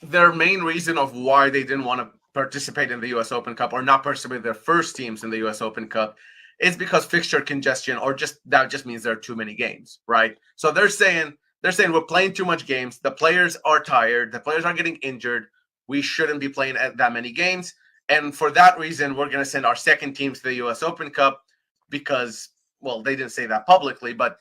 their main reason of why they didn't want to participate in the U.S. Open Cup or not participate in their first teams in the U.S. Open Cup is because fixture congestion, or that just means there are too many games, right? So they're saying we're playing too much games. The players are tired. The players are getting injured. We shouldn't be playing that many games. And for that reason, we're going to send our second team to the U.S. Open Cup because, well, they didn't say that publicly, but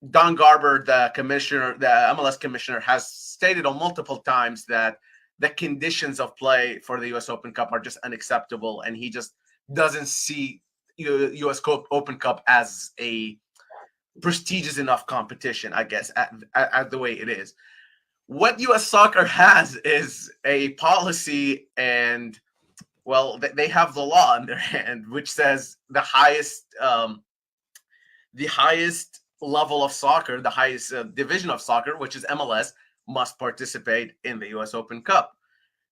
Don Garber, the MLS commissioner, has stated on multiple times that the conditions of play for the U.S. Open Cup are just unacceptable, and he just doesn't see U.S. Open Cup as a prestigious enough competition, I guess, at the way it is. What U.S. soccer has is a policy, and, well, they have the law in their hand, which says the highest level of soccer, the highest division of soccer, which is MLS, must participate in the U.S. Open Cup.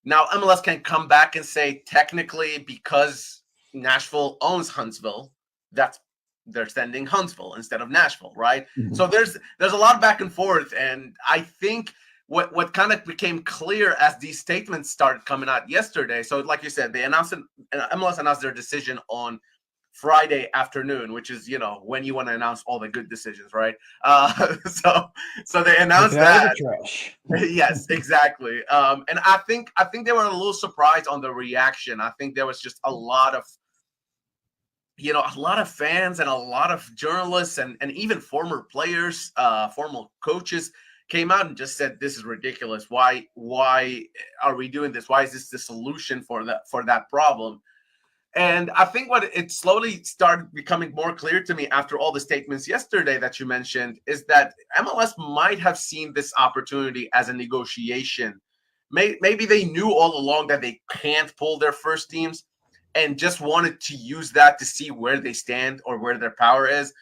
Now, MLS can come back and say, technically, because Nashville owns Huntsville, they're sending Huntsville instead of Nashville, right? Mm-hmm. So there's a lot of back and forth, and I think what kind of became clear as these statements started coming out yesterday. So, like you said, MLS announced their decision on Friday afternoon, which is, when you want to announce all the good decisions, right? So they announced that. Yes, exactly. And I think they were a little surprised on the reaction. I think there was just a lot of fans and a lot of journalists and even former players, former coaches came out and just said, this is ridiculous. Why are we doing this? Why is this the solution for that problem? And I think what it slowly started becoming more clear to me after all the statements yesterday that you mentioned is that MLS might have seen this opportunity as a negotiation. Maybe they knew all along that they can't pull their first teams and just wanted to use that to see where they stand or where their power is.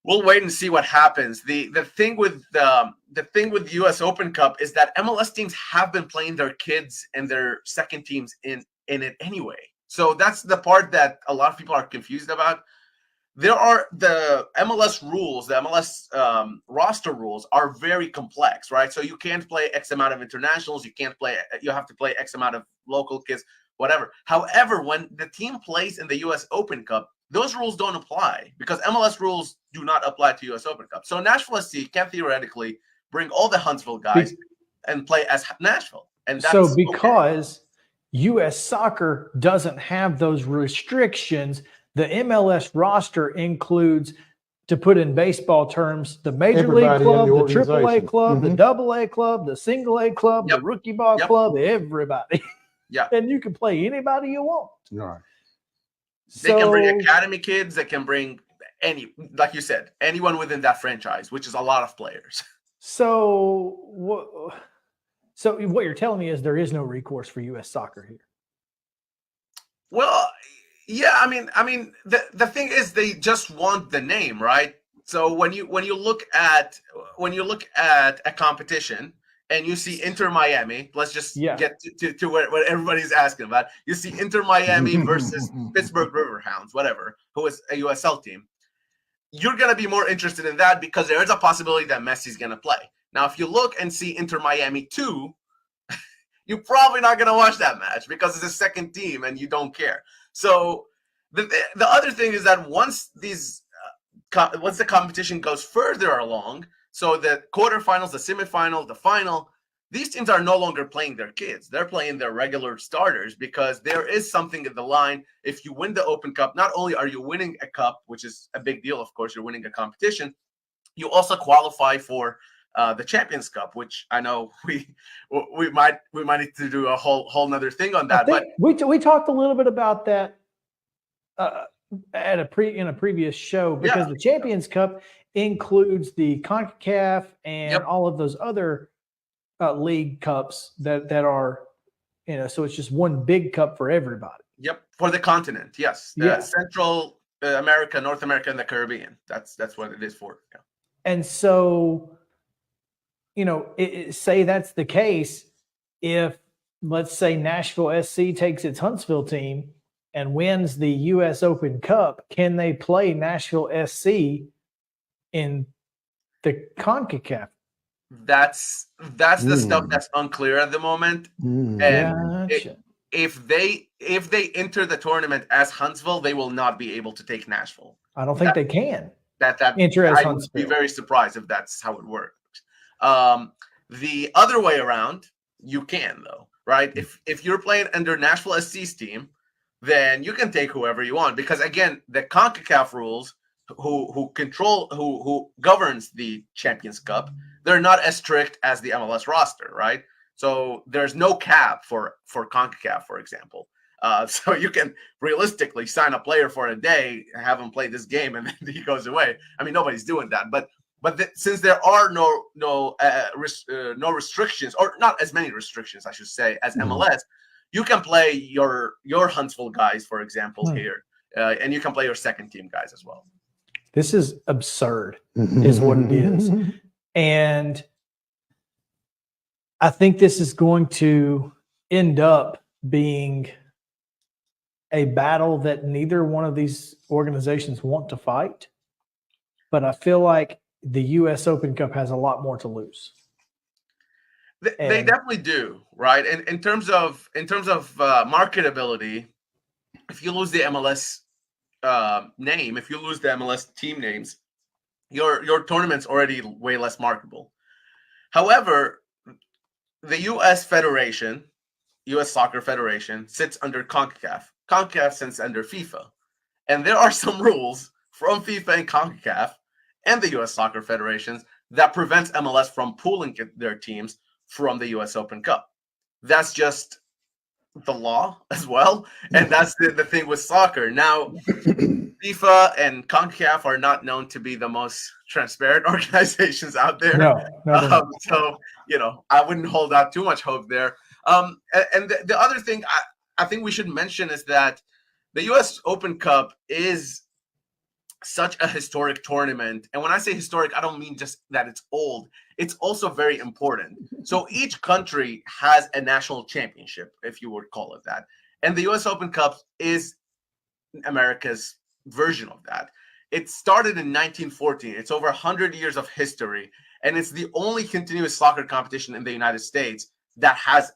We'll wait and see what happens. The thing with the U.S. Open Cup is that MLS teams have been playing their kids and their second teams in it anyway. So that's the part that a lot of people are confused about. There are the MLS rules, the MLS roster rules are very complex, right? So you can't play X amount of internationals. You have to play X amount of local kids, whatever. However, when the team plays in the U.S. Open Cup, those rules don't apply because MLS rules do not apply to U.S. Open Cup. So Nashville SC can theoretically bring all the Huntsville guys and play as Nashville. And that's so because U.S. soccer doesn't have those restrictions, the MLS roster includes, to put in baseball terms, the Major League Club, the AAA club, the AA club, the Single A club, the Rookie Ball club, everybody. Yeah. And you can play anybody you want. All right. They can bring academy kids. They can bring like you said, anyone within that franchise, which is a lot of players. So what you're telling me is there is no recourse for U.S. soccer here. Well, yeah, I mean, the thing is they just want the name, right? So when you look at a competition and you see Inter Miami, let's just get to what everybody's asking about. You see Inter Miami versus Pittsburgh Riverhounds, whatever, who is a USL team. You're going to be more interested in that because there is a possibility that Messi's going to play. Now, if you look and see Inter Miami 2, you're probably not going to watch that match because it's a second team and you don't care. So the other thing is that once the competition goes further along, so the quarterfinals, the semifinal, the final, these teams are no longer playing their kids. They're playing their regular starters because there is something in the line. If you win the Open Cup, not only are you winning a cup, which is a big deal, of course, you're winning a competition, you also qualify for the Champions Cup, which I know we might need to do a whole nother thing on that. But we talked a little bit about that in a previous show because the Champions Cup includes the CONCACAF and all of those other league cups that are, so it's just one big cup for everybody. Yep, for the continent, yes. Central America, North America, and the Caribbean. That's what it is for. Yeah. And so, say that's the case. If, let's say, Nashville SC takes its Huntsville team and wins the U.S. Open Cup, can they play Nashville SC in the CONCACAF? That's the stuff that's unclear at the moment. And gotcha. if they enter the tournament as Huntsville, they will not be able to take Nashville. I don't think they can. That enter as I Huntsville. would be very surprised if that's how it works. The other way around, you can though, right? If you're playing under Nashville SC's team, then you can take whoever you want, because again, the CONCACAF rules, who governs the Champions Cup, they're not as strict as the MLS roster, right? So there's no cap for CONCACAF, for example. So you can realistically sign a player for a day, have him play this game, and then he goes away. I mean, nobody's doing that, but since there are no restrictions, or not as many restrictions, I should say, as MLS, you can play your Huntsville guys, for example, here, and you can play your second team guys as well. This is absurd, is what it is. And I think this is going to end up being a battle that neither one of these organizations want to fight. But I feel like the U.S. Open Cup has a lot more to lose. They definitely do, right? And in terms of marketability, if you lose the MLS name, if you lose the MLS team names, your tournament's already way less marketable. However, the U.S. Federation, U.S. Soccer Federation, sits under CONCACAF. CONCACAF sits under FIFA. And there are some rules from FIFA and CONCACAF and the U.S. Soccer Federations that prevents MLS from pooling their teams from the U.S. Open Cup. That's just the law as well. And that's the thing with soccer. Now, FIFA and CONCACAF are not known to be the most transparent organizations out there. No. So, I wouldn't hold out too much hope there. And the other thing I think we should mention is that the U.S. Open Cup is such a historic tournament. And when I say historic, I don't mean just that it's old. It's also very important. So each country has a national championship, if you would call it that. And the U.S. Open Cup is America's version of that. It started in 1914. It's over 100 years of history. And it's the only continuous soccer competition in the United States that has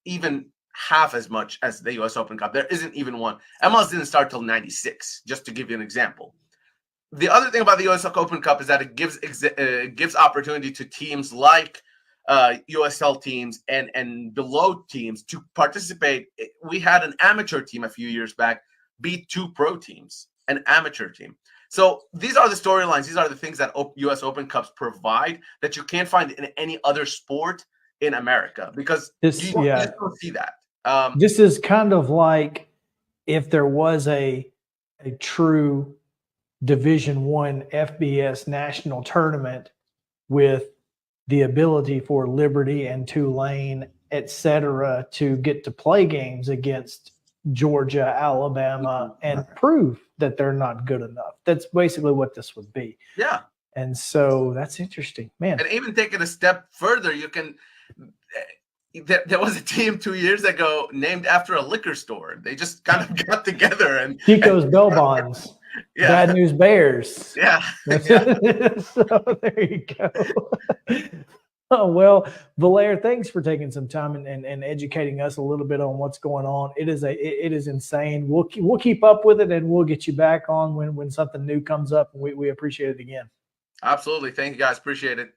even half as much as the U.S. Open Cup. There isn't even one. MLS didn't start till 96, just to give you an example. The other thing about the U.S. Open Cup is that it gives opportunity to teams like USL teams and below teams to participate. We had an amateur team a few years back beat two pro teams, an amateur team. So these are the storylines. These are the things that U.S. Open Cups provide that you can't find in any other sport in America, because you just don't see that. This is kind of like if there was a true Division I FBS national tournament with the ability for Liberty and Tulane, et cetera, to get to play games against Georgia, Alabama, and prove that they're not good enough. That's basically what this would be. Yeah. And so that's interesting, man. And even taking a step further, you can. There was a team 2 years ago named after a liquor store. They just kind of got together and Chico's Bell Bonds. Yeah. Bad News Bears. Yeah. So there you go. Oh, well, Valair, thanks for taking some time and educating us a little bit on what's going on. It is insane. We'll keep up with it, and we'll get you back on when something new comes up. We appreciate it again. Absolutely. Thank you, guys. Appreciate it.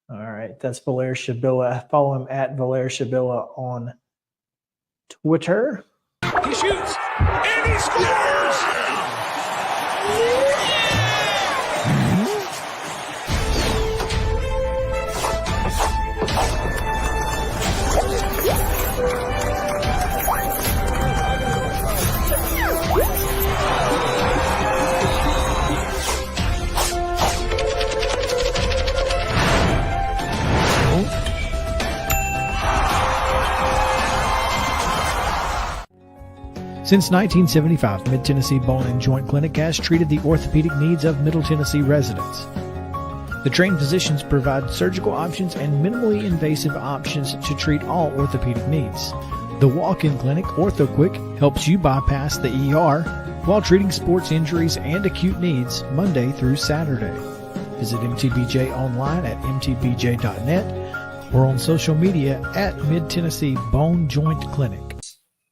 All right. That's Valair Shabilla. Follow him at Valair Shabilla on Twitter. He shoots and he scores! Since 1975, Mid-Tennessee Bone and Joint Clinic has treated the orthopedic needs of Middle Tennessee residents. The trained physicians provide surgical options and minimally invasive options to treat all orthopedic needs. The walk-in clinic, OrthoQuick, helps you bypass the ER while treating sports injuries and acute needs Monday through Saturday. Visit MTBJ online at mtbj.net or on social media at Mid-Tennessee Bone Joint Clinic.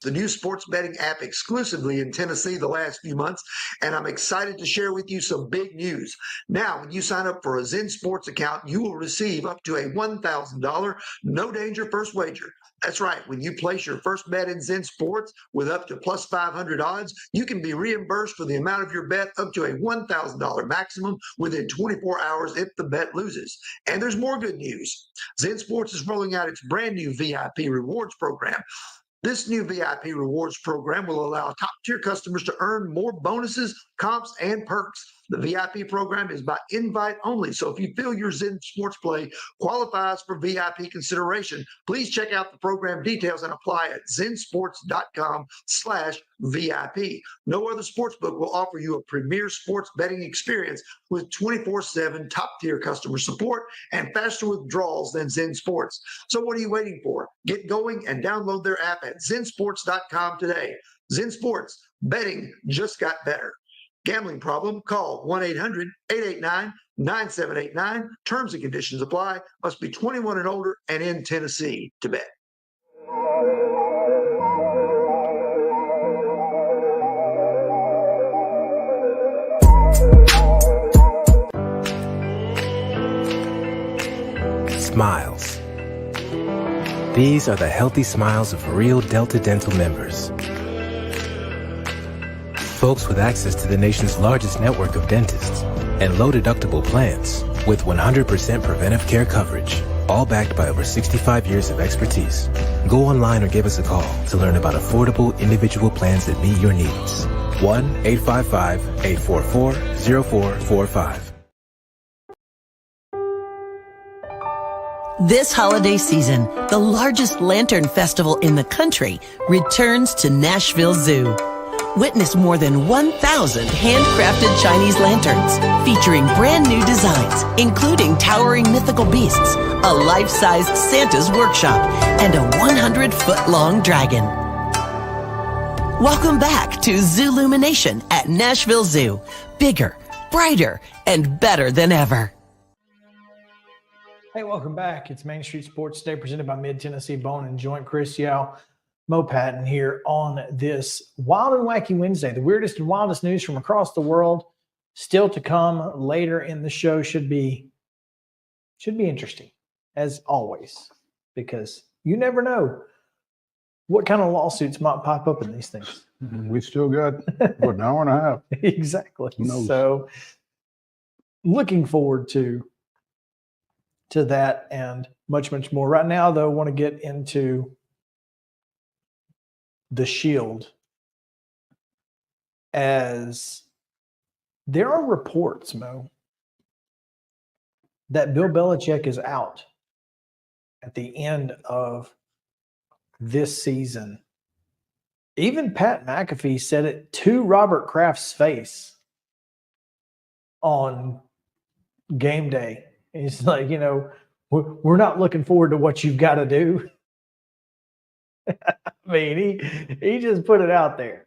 The new sports betting app exclusively in Tennessee the last few months, and I'm excited to share with you some big news. Now, when you sign up for a Zen Sports account, you will receive up to a $1,000 no danger first wager. That's right. When you place your first bet in Zen Sports with up to plus 500 odds, you can be reimbursed for the amount of your bet up to a $1,000 maximum within 24 hours if the bet loses. And there's more good news. Zen Sports is rolling out its brand new VIP rewards program. This new VIP rewards program will allow top-tier customers to earn more bonuses, comps, and perks. The VIP program is by invite only, so if you feel your Zen Sports play qualifies for VIP consideration, please check out the program details and apply at zensports.com/VIP. No other sportsbook will offer you a premier sports betting experience with 24/7 top-tier customer support and faster withdrawals than Zen Sports. So what are you waiting for? Get going and download their app at zensports.com today. Zen Sports, betting just got better. Gambling problem? Call 1-800-889-9789. Terms and conditions apply. Must be 21 and older and in Tennessee to bet. Smiles. These are the healthy smiles of real Delta Dental members. Folks with access to the nation's largest network of dentists and low-deductible plans with 100% preventive care coverage, all backed by over 65 years of expertise. Go online or give us a call to learn about affordable individual plans that meet your needs. 1-855-844-0445. This holiday season, the largest lantern festival in the country returns to Nashville Zoo. Witness more than 1,000 handcrafted Chinese lanterns featuring brand new designs, including towering mythical beasts, a life-sized Santa's workshop, and a 100-foot-long dragon. Welcome back to Zoolumination at Nashville Zoo. Bigger, brighter, and better than ever. Hey, welcome back. It's Main Street Sports Today, presented by Mid-Tennessee Bone and Joint. Chris Yao, Mo Patton here on this Wild and Wacky Wednesday. The weirdest and wildest news from across the world still to come later in the show. Should be interesting, as always, because you never know what kind of lawsuits might pop up in these things. We still got an hour and a half. Exactly. So looking forward to that and much, much more. Right now, though, I want to get into the Shield, as there are reports, Mo, that Bill Belichick is out at the end of this season. Even Pat McAfee said it to Robert Kraft's face on game day. He's like, we're not looking forward to what you've got to do. I mean, he just put it out there.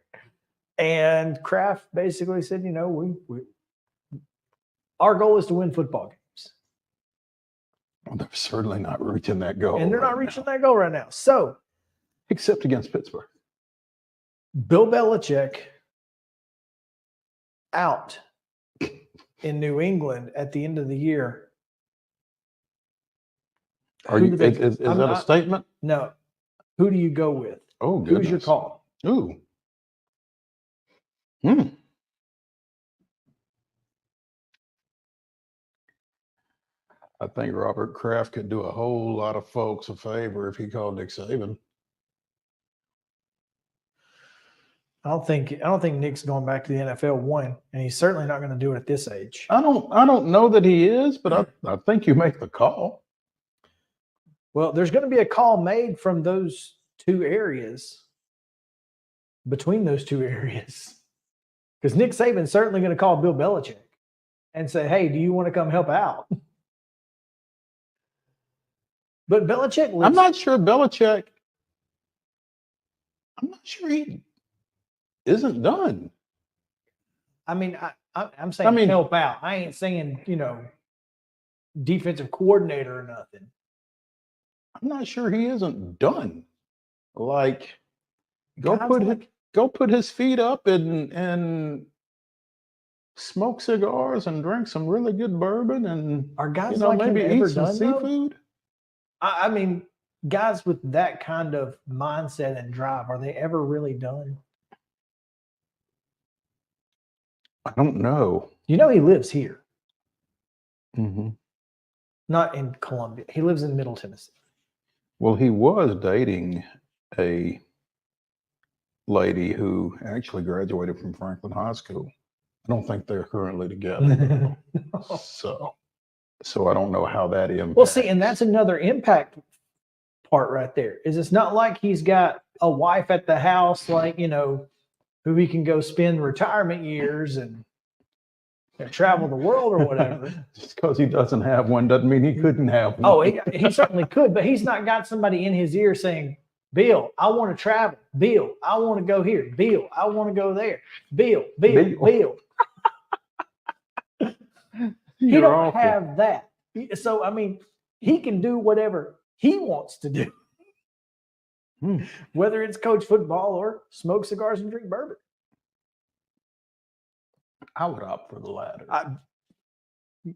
And Kraft basically said, our goal is to win football games. Well, they're certainly not reaching that goal. And they're not reaching that goal right now. So, except against Pittsburgh. Bill Belichick out in New England at the end of the year. Is that a statement? No. Who do you go with? Oh, goodness. Who's your call? Ooh. I think Robert Kraft could do a whole lot of folks a favor if he called Nick Saban. I don't think Nick's going back to the NFL, one, and he's certainly not going to do it at this age. I don't know that he is, but I think you make the call. Well, there's going to be a call made from those two areas between those two areas. Because Nick Saban's certainly going to call Bill Belichick and say, hey, do you want to come help out? But Belichick lives. I'm not sure Belichick. I'm not sure he isn't done. I mean, I'm saying help out. I ain't saying, defensive coordinator or nothing. I'm not sure he isn't done. Like, go Guys put his feet up and smoke cigars and drink some really good bourbon and Are guys like him maybe ever eat some done, though? seafood. I mean, guys with that kind of mindset and drive, are they ever really done? I don't know. He lives here, Mm-hmm. not in Columbia. He lives in Middle Tennessee. Well, he was dating a lady who actually graduated from Franklin High School. I don't think they're currently together. So I don't know how that impacts. Well, see, and that's another impact part right there. Is it's not like he's got a wife at the house, like, who he can go spend retirement years and travel the world or whatever. Just because he doesn't have one doesn't mean he couldn't have one. Oh, he certainly could, but he's not got somebody in his ear saying, Bill, I want to travel. Bill, I want to go here. Bill, I want to go there. Bill. He don't have that. So, I mean, he can do whatever he wants to do, whether it's coach football or smoke cigars and drink bourbon. I would opt for the latter.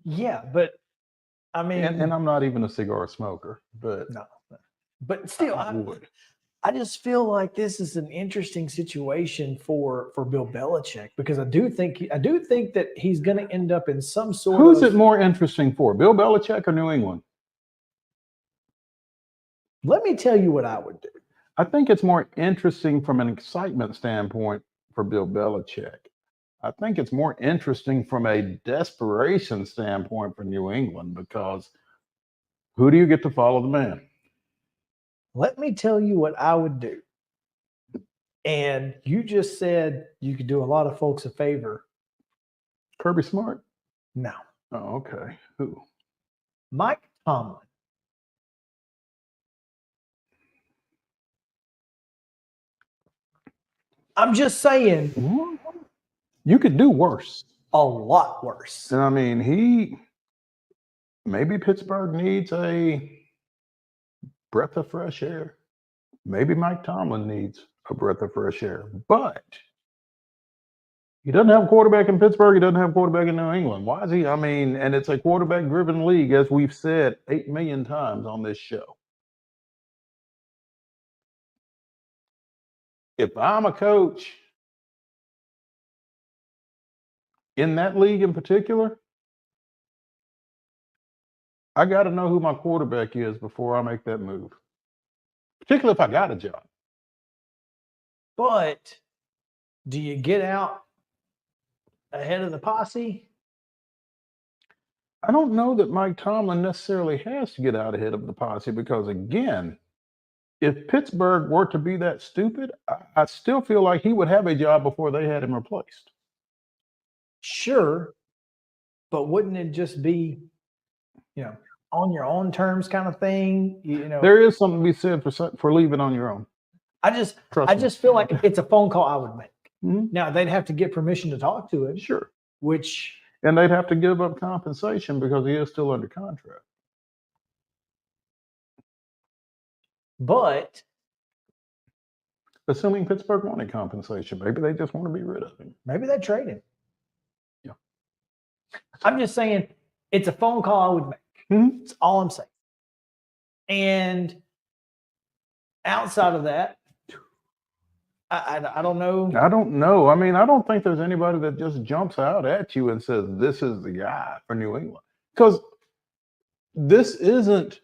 Yeah, but I mean, and I'm not even a cigar smoker, but no, but still, I would. I just feel like this is an interesting situation for Bill Belichick, because I do think that he's going to end up in some sort Who's of. it more interesting for, Bill Belichick or New England? Let me tell you what I would do. I think it's more interesting from an excitement standpoint for Bill Belichick. I think it's more interesting from a desperation standpoint for New England, because who do you get to follow the man? Let me tell you what I would do. And you just said you could do a lot of folks a favor. Kirby Smart? No. Oh, okay. Who? Mike Tomlin. I'm just saying. You could do worse. A lot worse. And I mean, maybe Pittsburgh needs a breath of fresh air. Maybe Mike Tomlin needs a breath of fresh air. But he doesn't have a quarterback in Pittsburgh. He doesn't have a quarterback in New England. Why is he? I mean, and it's a quarterback-driven league, as we've said 8 million times on this show. If I'm a coach in that league in particular, I got to know who my quarterback is before I make that move, particularly if I got a job. But do you get out ahead of the posse? I don't know that Mike Tomlin necessarily has to get out ahead of the posse, because, again, if Pittsburgh were to be that stupid, I still feel like he would have a job before they had him replaced. Sure, but wouldn't it just be, on your own terms kind of thing? There is something to be said for leaving on your own. I just feel like it's a phone call I would make. Mm-hmm. Now they'd have to get permission to talk to him. Sure. And they'd have to give up compensation because he is still under contract. But assuming Pittsburgh wanted compensation, maybe they just want to be rid of him. Maybe they trade him. Yeah. I'm just saying it's a phone call I would make. Mm-hmm. That's all I'm saying. And outside of that, I don't know. I don't know. I mean, I don't think there's anybody that just jumps out at you and says, this is the guy for New England. Because this isn't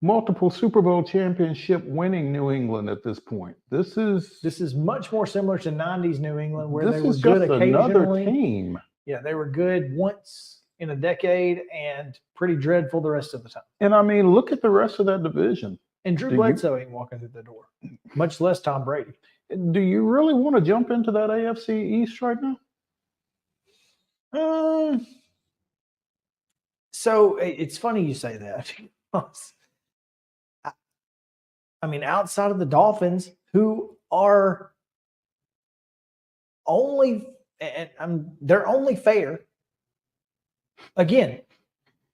multiple Super Bowl championship winning New England at this point. This is much more similar to 90s New England, where they were just good occasionally. Another team. Yeah, they were good once in a decade and pretty dreadful the rest of the time. And I mean, look at the rest of that division. And Drew Bledsoe ain't walking through the door, much less Tom Brady. Do you really want to jump into that AFC East right now? So it's funny you say that. I mean, outside of the Dolphins, who are they're only fair. Again,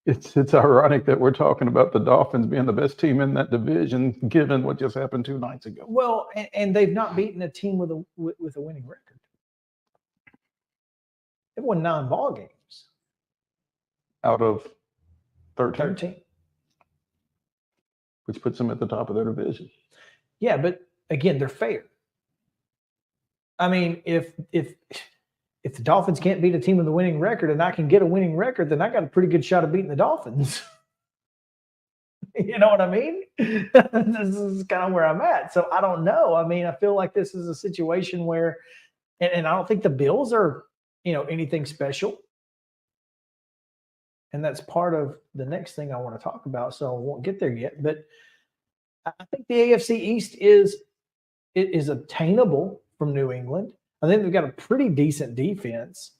It's ironic that we're talking about the Dolphins being the best team in that division, given what just happened 2 nights ago. well, and they've not beaten a team with a winning record. They've won 9 ball games. Out of 13, 13. which puts them at the top of their division. Yeah, but again, they're fair. I mean, if the Dolphins can't beat a team with a winning record and I can get a winning record, then I got a pretty good shot of beating the Dolphins. You know what I mean? This is kind of where I'm at. So I don't know. I mean, I feel like this is a situation where, and I don't think the Bills are, anything special. And that's part of the next thing I want to talk about. So I won't get there yet. But I think the AFC East is obtainable from New England. I think they've got a pretty decent defense,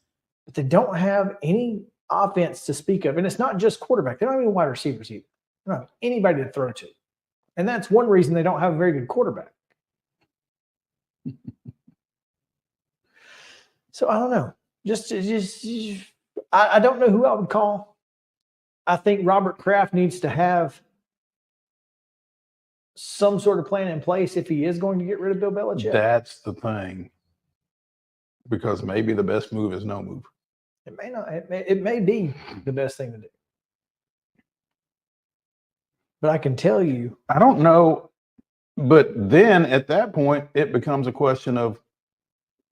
but they don't have any offense to speak of. And it's not just quarterback. They don't have any wide receivers either. They don't have anybody to throw to. And that's one reason they don't have a very good quarterback. So I don't know. I don't know who I would call. I think Robert Kraft needs to have some sort of plan in place if he is going to get rid of Bill Belichick. That's the thing. Because maybe the best move is no move. It may not. It may be the best thing to do. But I can tell you, I don't know. But then at that point, it becomes a question of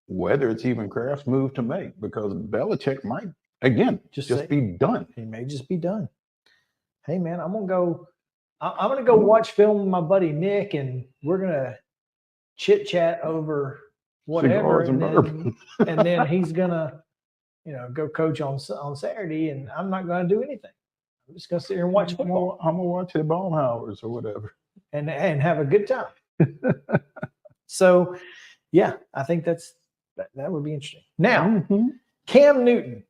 whether it's even Kraft's move to make, because Belichick might, again, just be done. He may just be done. Hey, man, I'm going to go watch film with my buddy Nick, and we're going to chit-chat over whatever. And then he's going to, go coach on Saturday, and I'm not going to do anything. I'm just going to sit here and watch football. I'm going to watch the Baumhauers or whatever. And have a good time. So, yeah, I think that would be interesting. Now, Cam Newton.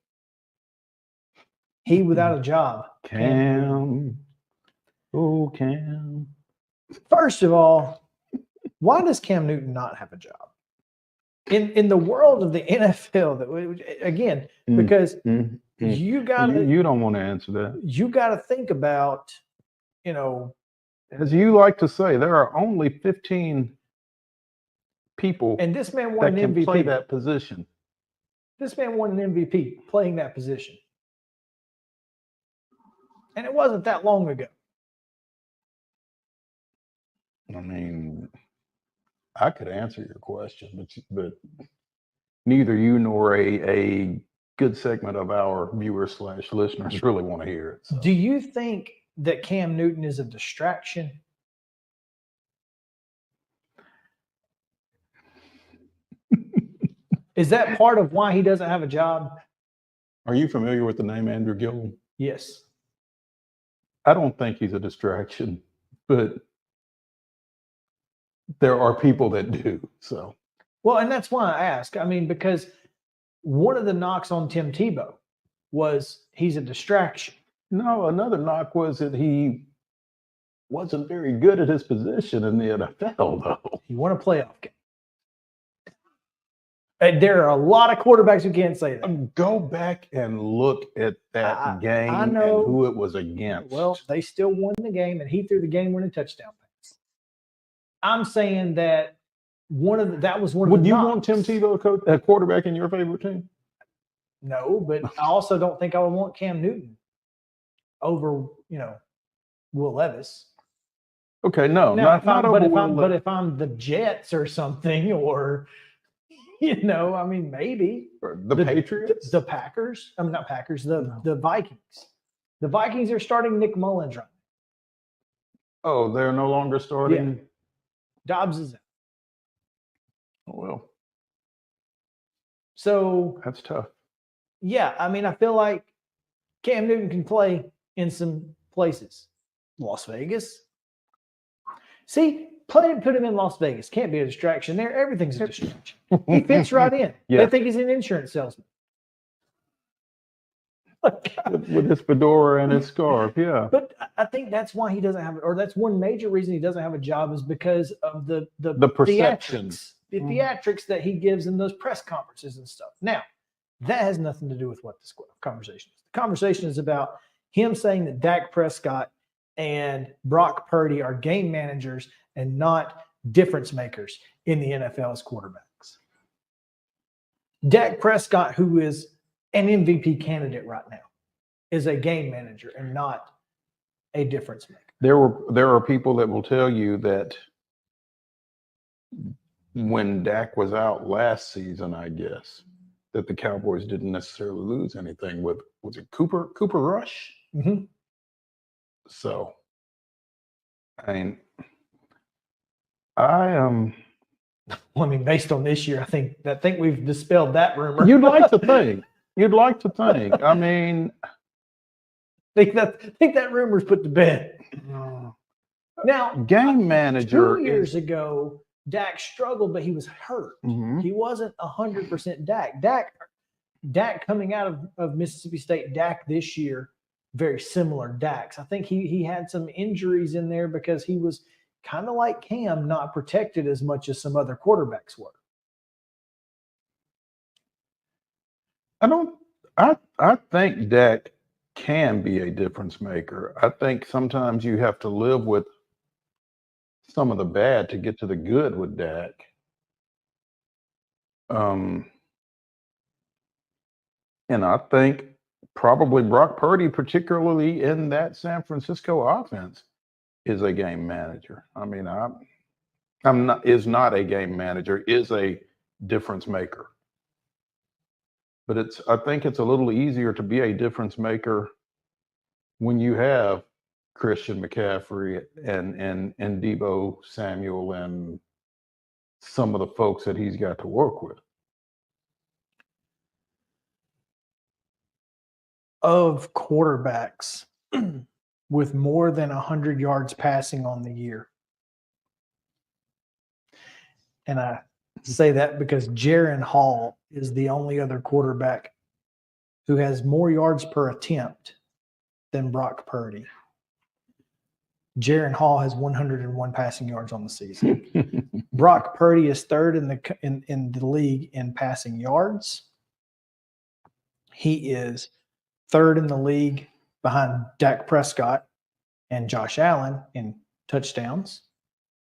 He without a job. Cam. Oh, Cam. First of all, why does Cam Newton not have a job? In the world of the NFL, again, because you gotta you don't want to answer that. You gotta think about, as you like to say, there are only 15 people and this man won an MVP. Play that position. This man won an MVP playing that position. And it wasn't that long ago. I mean, I could answer your question, but neither you nor a good segment of our viewers / listeners really want to hear it. So. Do you think that Cam Newton is a distraction? Is that part of why he doesn't have a job? Are you familiar with the name Andrew Gilliam? Yes. I don't think he's a distraction, but there are people that do. So, well, and that's why I ask. I mean, because one of the knocks on Tim Tebow was he's a distraction. No, another knock was that he wasn't very good at his position in the NFL, though. He won a playoff game. And there are a lot of quarterbacks who can't say that. Go back and look at that game and who it was against. Well, they still won the game, and he threw the game-winning touchdown pass. I'm saying that that was one of the Would you knocks. want Tim Tebow a quarterback in your favorite team? No, but I also don't think I would want Cam Newton over, Will Levis. Okay, no, now, not over Will Levis. But if I'm the Jets or something, or I mean, maybe the Patriots, the Packers. I mean, not Packers. The Vikings. The Vikings are starting Nick Mullins right now. Oh, they're no longer starting. Yeah. Dobbs is out. Oh, well. So that's tough. Yeah, I mean, I feel like Cam Newton can play in some places. Las Vegas. See, put him in Las Vegas. Can't be a distraction there. Everything's a distraction. He fits right in. Yeah. They think he's an insurance salesman. with his fedora and his scarf. Yeah. But I think that's why he doesn't have, or that's one major reason he doesn't have a job is because of the perception. theatrics that he gives in those press conferences and stuff. Now, that has nothing to do with what this conversation is. The conversation is about him saying that Dak Prescott and Brock Purdy are game managers and not difference makers in the NFL as quarterbacks. Dak Prescott, who is an MVP candidate right now, is a game manager and not a difference maker. There are people that will tell you that when Dak was out last season, I guess, that the Cowboys didn't necessarily lose anything with, was it Cooper Rush? Mm-hmm. So, I mean, well, I mean, based on this year, I think we've dispelled that rumor. You'd like to think. You'd like to think. I mean, I think that rumor's put to bed. Now, game manager 2 years ago, Dak struggled, but he was hurt. Mm-hmm. He wasn't 100% Dak. Dak coming out of Mississippi State, Dak this year, very similar Daks. I think he had some injuries in there because he was kind of like Cam, not protected as much as some other quarterbacks were. I think Dak can be a difference maker. I think sometimes you have to live with some of the bad to get to the good with Dak. And I think probably Brock Purdy, particularly in that San Francisco offense, is a game manager. I mean, is not a game manager, is a difference maker. But I think it's a little easier to be a difference maker when you have Christian McCaffrey and Deebo Samuel and some of the folks that he's got to work with. Of quarterbacks with more than 100 yards passing on the year. And I say that because Jaron Hall is the only other quarterback who has more yards per attempt than Brock Purdy. Jaron Hall has 101 passing yards on the season. Brock Purdy is third in the league in passing yards. He is third in the league behind Dak Prescott and Josh Allen in touchdowns.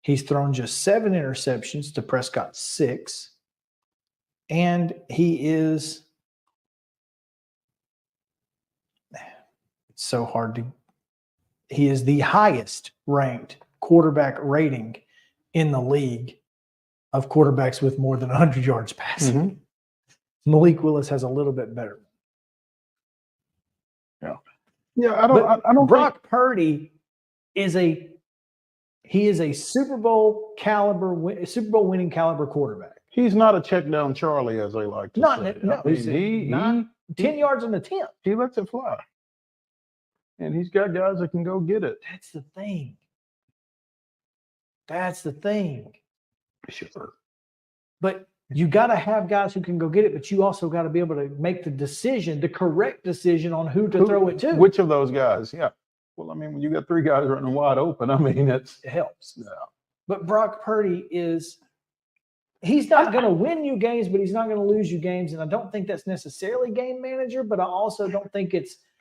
He's thrown just 7 interceptions to Prescott's 6. And he is he is the highest ranked quarterback rating in the league of quarterbacks with more than 100 yards passing. Mm-hmm. Malik Willis has a little bit better. Yeah, I don't. Brock Purdy is a Super Bowl winning caliber quarterback. He's not a check down Charlie, as they like to say. No, he 10 yards an attempt. He lets it fly, and he's got guys that can go get it. That's the thing. Sure, but you got to have guys who can go get it, but you also got to be able to make the correct decision on who to throw it to. Which of those guys? Yeah. Well, I mean, when you got 3 guys running wide open, I mean, it helps. Yeah. But Brock Purdy he's not going to win you games, but he's not going to lose you games. And I don't think that's necessarily game manager, but I also don't think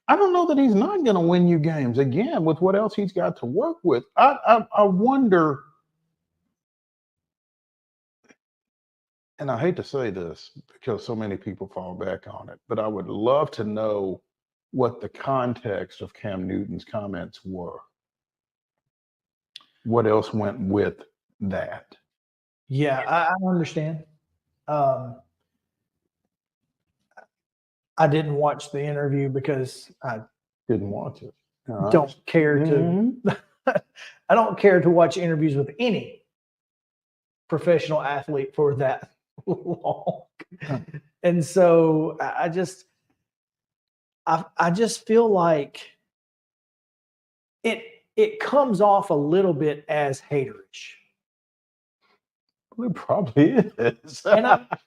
I don't know that he's not going to win you games. Again, with what else he's got to work with. I wonder, and I hate to say this because so many people fall back on it, but I would love to know what the context of Cam Newton's comments were. What else went with that? Yeah, I understand. I didn't watch the interview because I didn't watch it. Don't care to. I don't care to watch interviews with any professional athlete for that long. And so I just feel like it comes off a little bit as haterish. Well, it probably is. But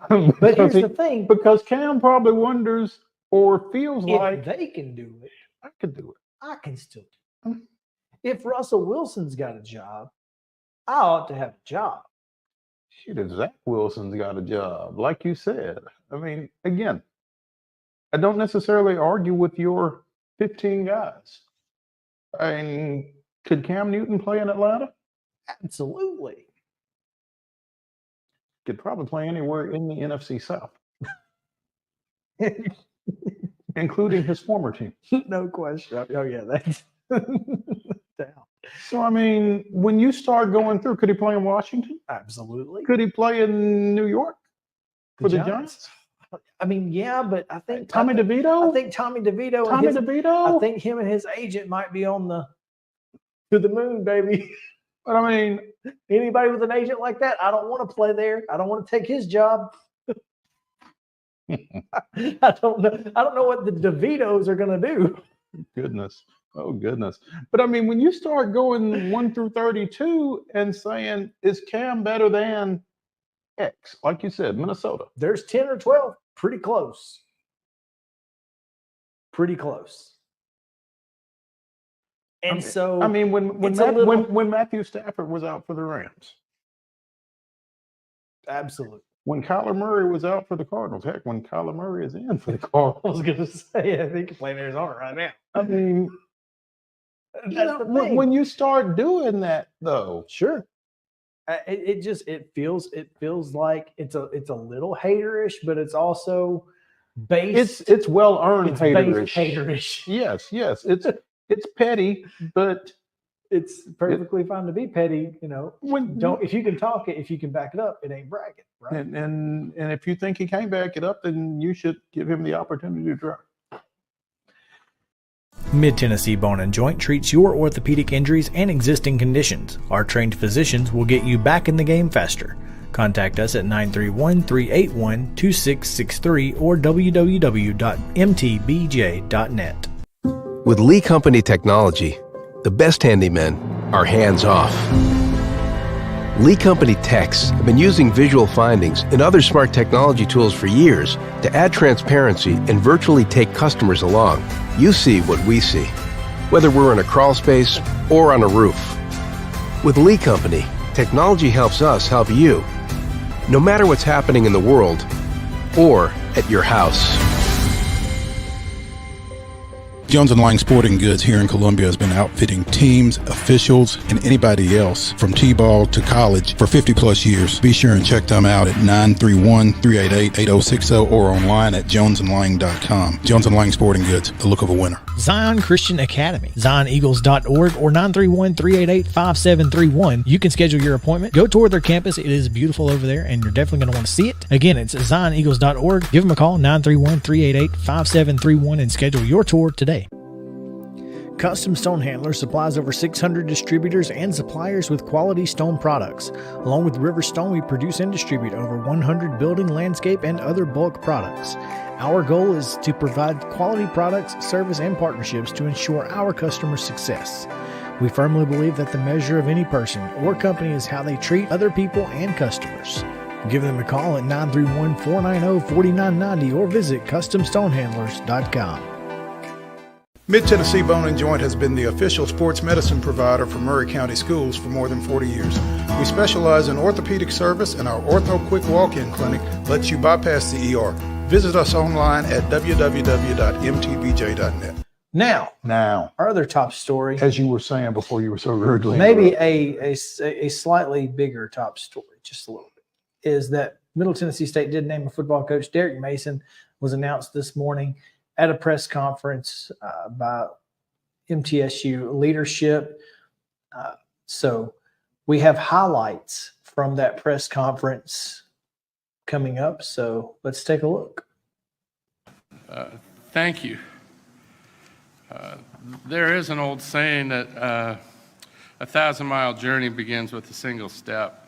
here's the thing: because Cam probably wonders or feels if like they can do it, I could do it. I can still do it. If Russell Wilson's got a job, I ought to have a job. Shit, if Zach Wilson's got a job, like you said. I mean, again, I don't necessarily argue with your 15 guys. I mean, could Cam Newton play in Atlanta? Absolutely. Could probably play anywhere in the NFC South, including his former team. No question. Oh yeah, that's down. So, I mean, when you start going through, could he play in Washington? Absolutely. Could he play in New York for the Giants? I mean, yeah, but I think Tommy DeVito. I think Tommy DeVito. Tommy DeVito. I think him and his agent might be on the to the moon, baby. But I mean, anybody with an agent like that, I don't want to play there. I don't want to take his job. I don't know what the DeVitos are going to do. Goodness. Oh, goodness. But I mean, when you start going 1 through 32 and saying, is Cam better than X? Like you said, Minnesota. There's 10 or 12. Pretty close. Pretty close. And I mean, when Matthew Stafford was out for the Rams. Absolutely. When Kyler Murray was out for the Cardinals. Heck, when Kyler Murray is in for the Cardinals. I was going to say, I think you're playing Arizona right now. I mean, when you start doing that, though. Sure. It feels like it's a little haterish, but it's also based. It's well earned haterish. Haterish. Yes. It's petty, but it's perfectly fine to be petty. You know, if you can talk it, if you can back it up, it ain't bragging, right? And if you think he can't back it up, then you should give him the opportunity to try. Mid-Tennessee Bone and Joint treats your orthopedic injuries and existing conditions. Our trained physicians will get you back in the game faster. Contact us at 931-381-2663 or www.mtbj.net. With Lee Company technology, the best handymen are hands-off. Lee Company techs have been using visual findings and other smart technology tools for years to add transparency and virtually take customers along. You see what we see, whether we're in a crawl space or on a roof. With Lee Company, technology helps us help you, no matter what's happening in the world or at your house. Jones & Lang Sporting Goods here in Columbia has been outfitting teams, officials, and anybody else from T-ball to college for 50 plus years. Be sure and check them out at 931-388-8060 or online at jonesandlang.com. Jones & Lang Sporting Goods, the look of a winner. Zion Christian Academy, zioneagles.org or 931-388-5731. You can schedule your appointment. Go tour their campus. It is beautiful over there, and you're definitely going to want to see it. Again, it's zioneagles.org. Give them a call, 931-388-5731, and schedule your tour today. Custom Stone Handler supplies over 600 distributors and suppliers with quality stone products. Along with River Stone, we produce and distribute over 100 building, landscape, and other bulk products. Our goal is to provide quality products, service, and partnerships to ensure our customers' success. We firmly believe that the measure of any person or company is how they treat other people and customers. Give them a call at 931-490-4990 or visit CustomStonehandlers.com. Mid-Tennessee Bone and Joint has been the official sports medicine provider for Murray County Schools for more than 40 years. We specialize in orthopedic service, and our Ortho Quick Walk-In Clinic lets you bypass the ER. Visit us online at www.mtbj.net. Now, our other top story, as you were saying before you were so rudely maybe a slightly bigger top story, just a little bit, is that Middle Tennessee State did name a football coach. Derek Mason was announced this morning at a press conference by MTSU leadership. So we have highlights from that press conference coming up. So let's take a look. Thank you. There is an old saying that a 1,000-mile journey begins with a single step.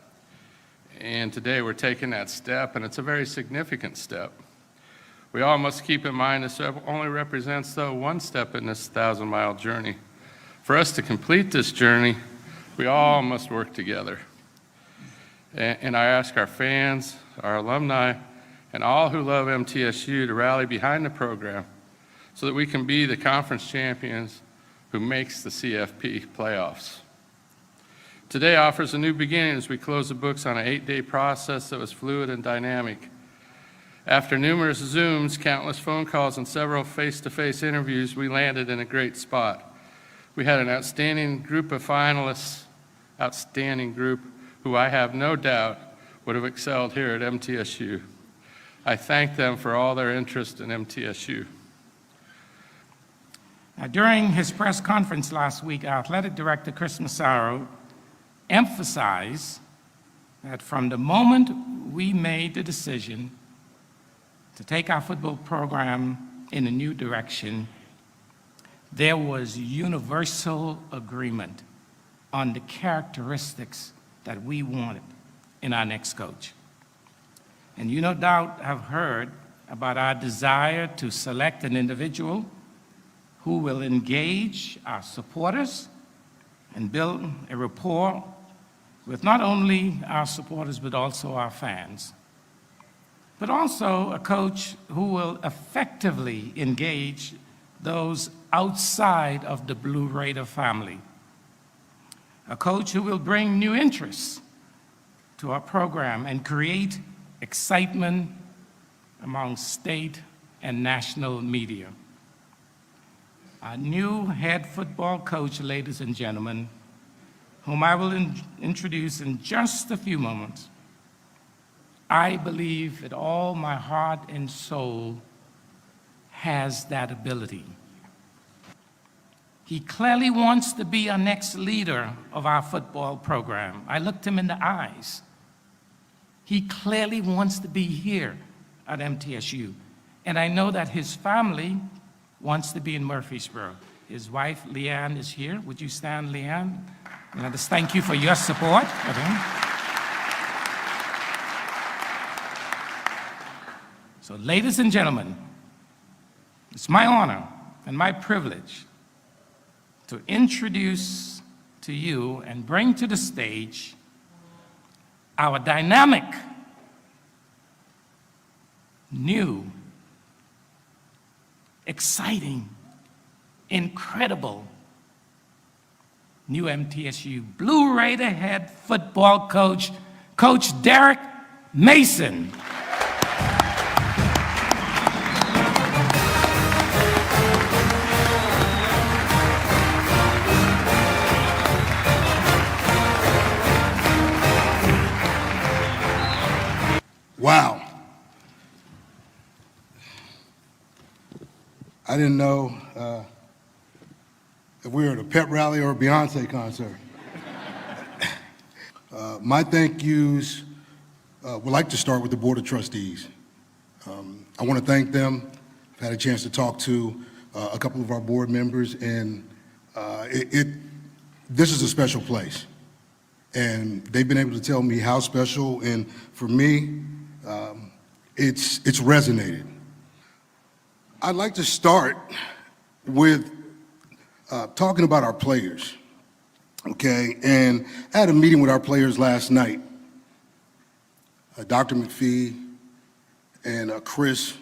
And today we're taking that step, and it's a very significant step. We all must keep in mind this only represents, though, one step in this 1,000-mile journey. For us to complete this journey, we all must work together. And I ask our fans, our alumni, and all who love MTSU to rally behind the program so that we can be the conference champions who makes the CFP playoffs. Today offers a new beginning as we close the books on an 8-day process that was fluid and dynamic. After numerous Zooms, countless phone calls, and several face-to-face interviews, we landed in a great spot. We had an outstanding group of finalists, who I have no doubt would have excelled here at MTSU. I thank them for all their interest in MTSU. Now, during his press conference last week, our athletic director, Chris Massaro, emphasized that from the moment we made the decision to take our football program in a new direction, there was universal agreement on the characteristics that we wanted in our next coach. And you no doubt have heard about our desire to select an individual who will engage our supporters and build a rapport with not only our supporters but also our fans, but also a coach who will effectively engage those outside of the Blue Raider family. A coach who will bring new interests to our program and create excitement among state and national media. Our new head football coach, ladies and gentlemen, whom I will introduce in just a few moments, I believe with all my heart and soul has that ability. He clearly wants to be our next leader of our football program. I looked him in the eyes. He clearly wants to be here at MTSU. And I know that his family wants to be in Murfreesboro. His wife, Leanne, is here. Would you stand, Leanne? And I just thank you for your support of him. So, ladies and gentlemen, it's my honor and my privilege to introduce to you and bring to the stage our dynamic, new, exciting, incredible new MTSU Blue Raider head football coach, Coach Derek Mason. Wow. I didn't know if we were at a pep rally or a Beyonce concert. My thank yous would like to start with the Board of Trustees. I want to thank them. I've had a chance to talk to a couple of our board members, and this is a special place. And they've been able to tell me how special, and for me, it's resonated. I'd like to start with talking about our players, okay? And I had a meeting with our players last night. Dr. McPhee and Chris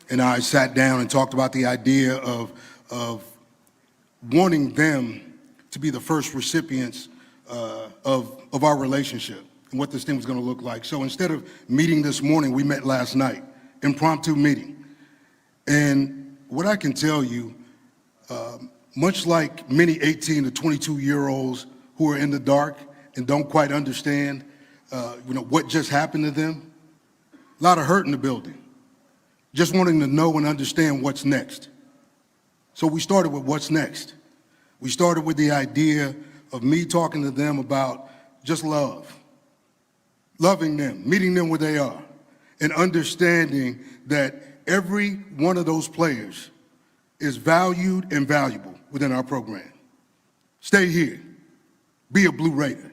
and I sat down and talked about the idea of wanting them to be the first recipients of our relationship and what this thing was going to look like. So instead of meeting this morning, we met last night, impromptu meeting. And what I can tell you, much like many 18 to 22-year-olds who are in the dark and don't quite understand, what just happened to them, a lot of hurt in the building, just wanting to know and understand what's next. So we started with what's next. We started with the idea of me talking to them about just love, loving them, meeting them where they are, and understanding that every one of those players is valued and valuable within our program. Stay here, be a Blue Raider.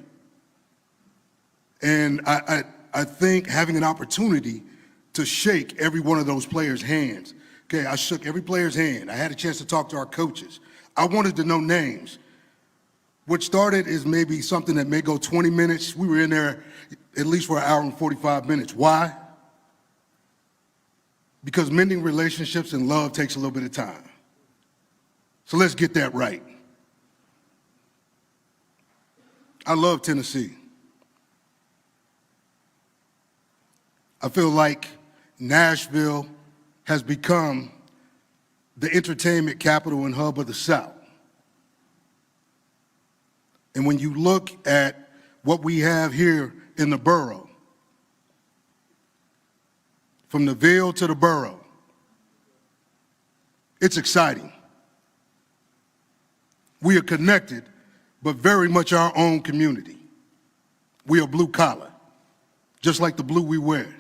And I think having an opportunity to shake every one of those players' hands. Okay, I shook every player's hand. I had a chance to talk to our coaches. I wanted to know names. What started is maybe something that may go 20 minutes. We were in there at least for an hour and 45 minutes. Why? Because mending relationships and love takes a little bit of time. So let's get that right. I love Tennessee. I feel like Nashville has become the entertainment capital and hub of the South. And when you look at what we have here in the borough, from the Ville to the borough, it's exciting. We are connected, but very much our own community. We are blue collar, just like the blue we wear.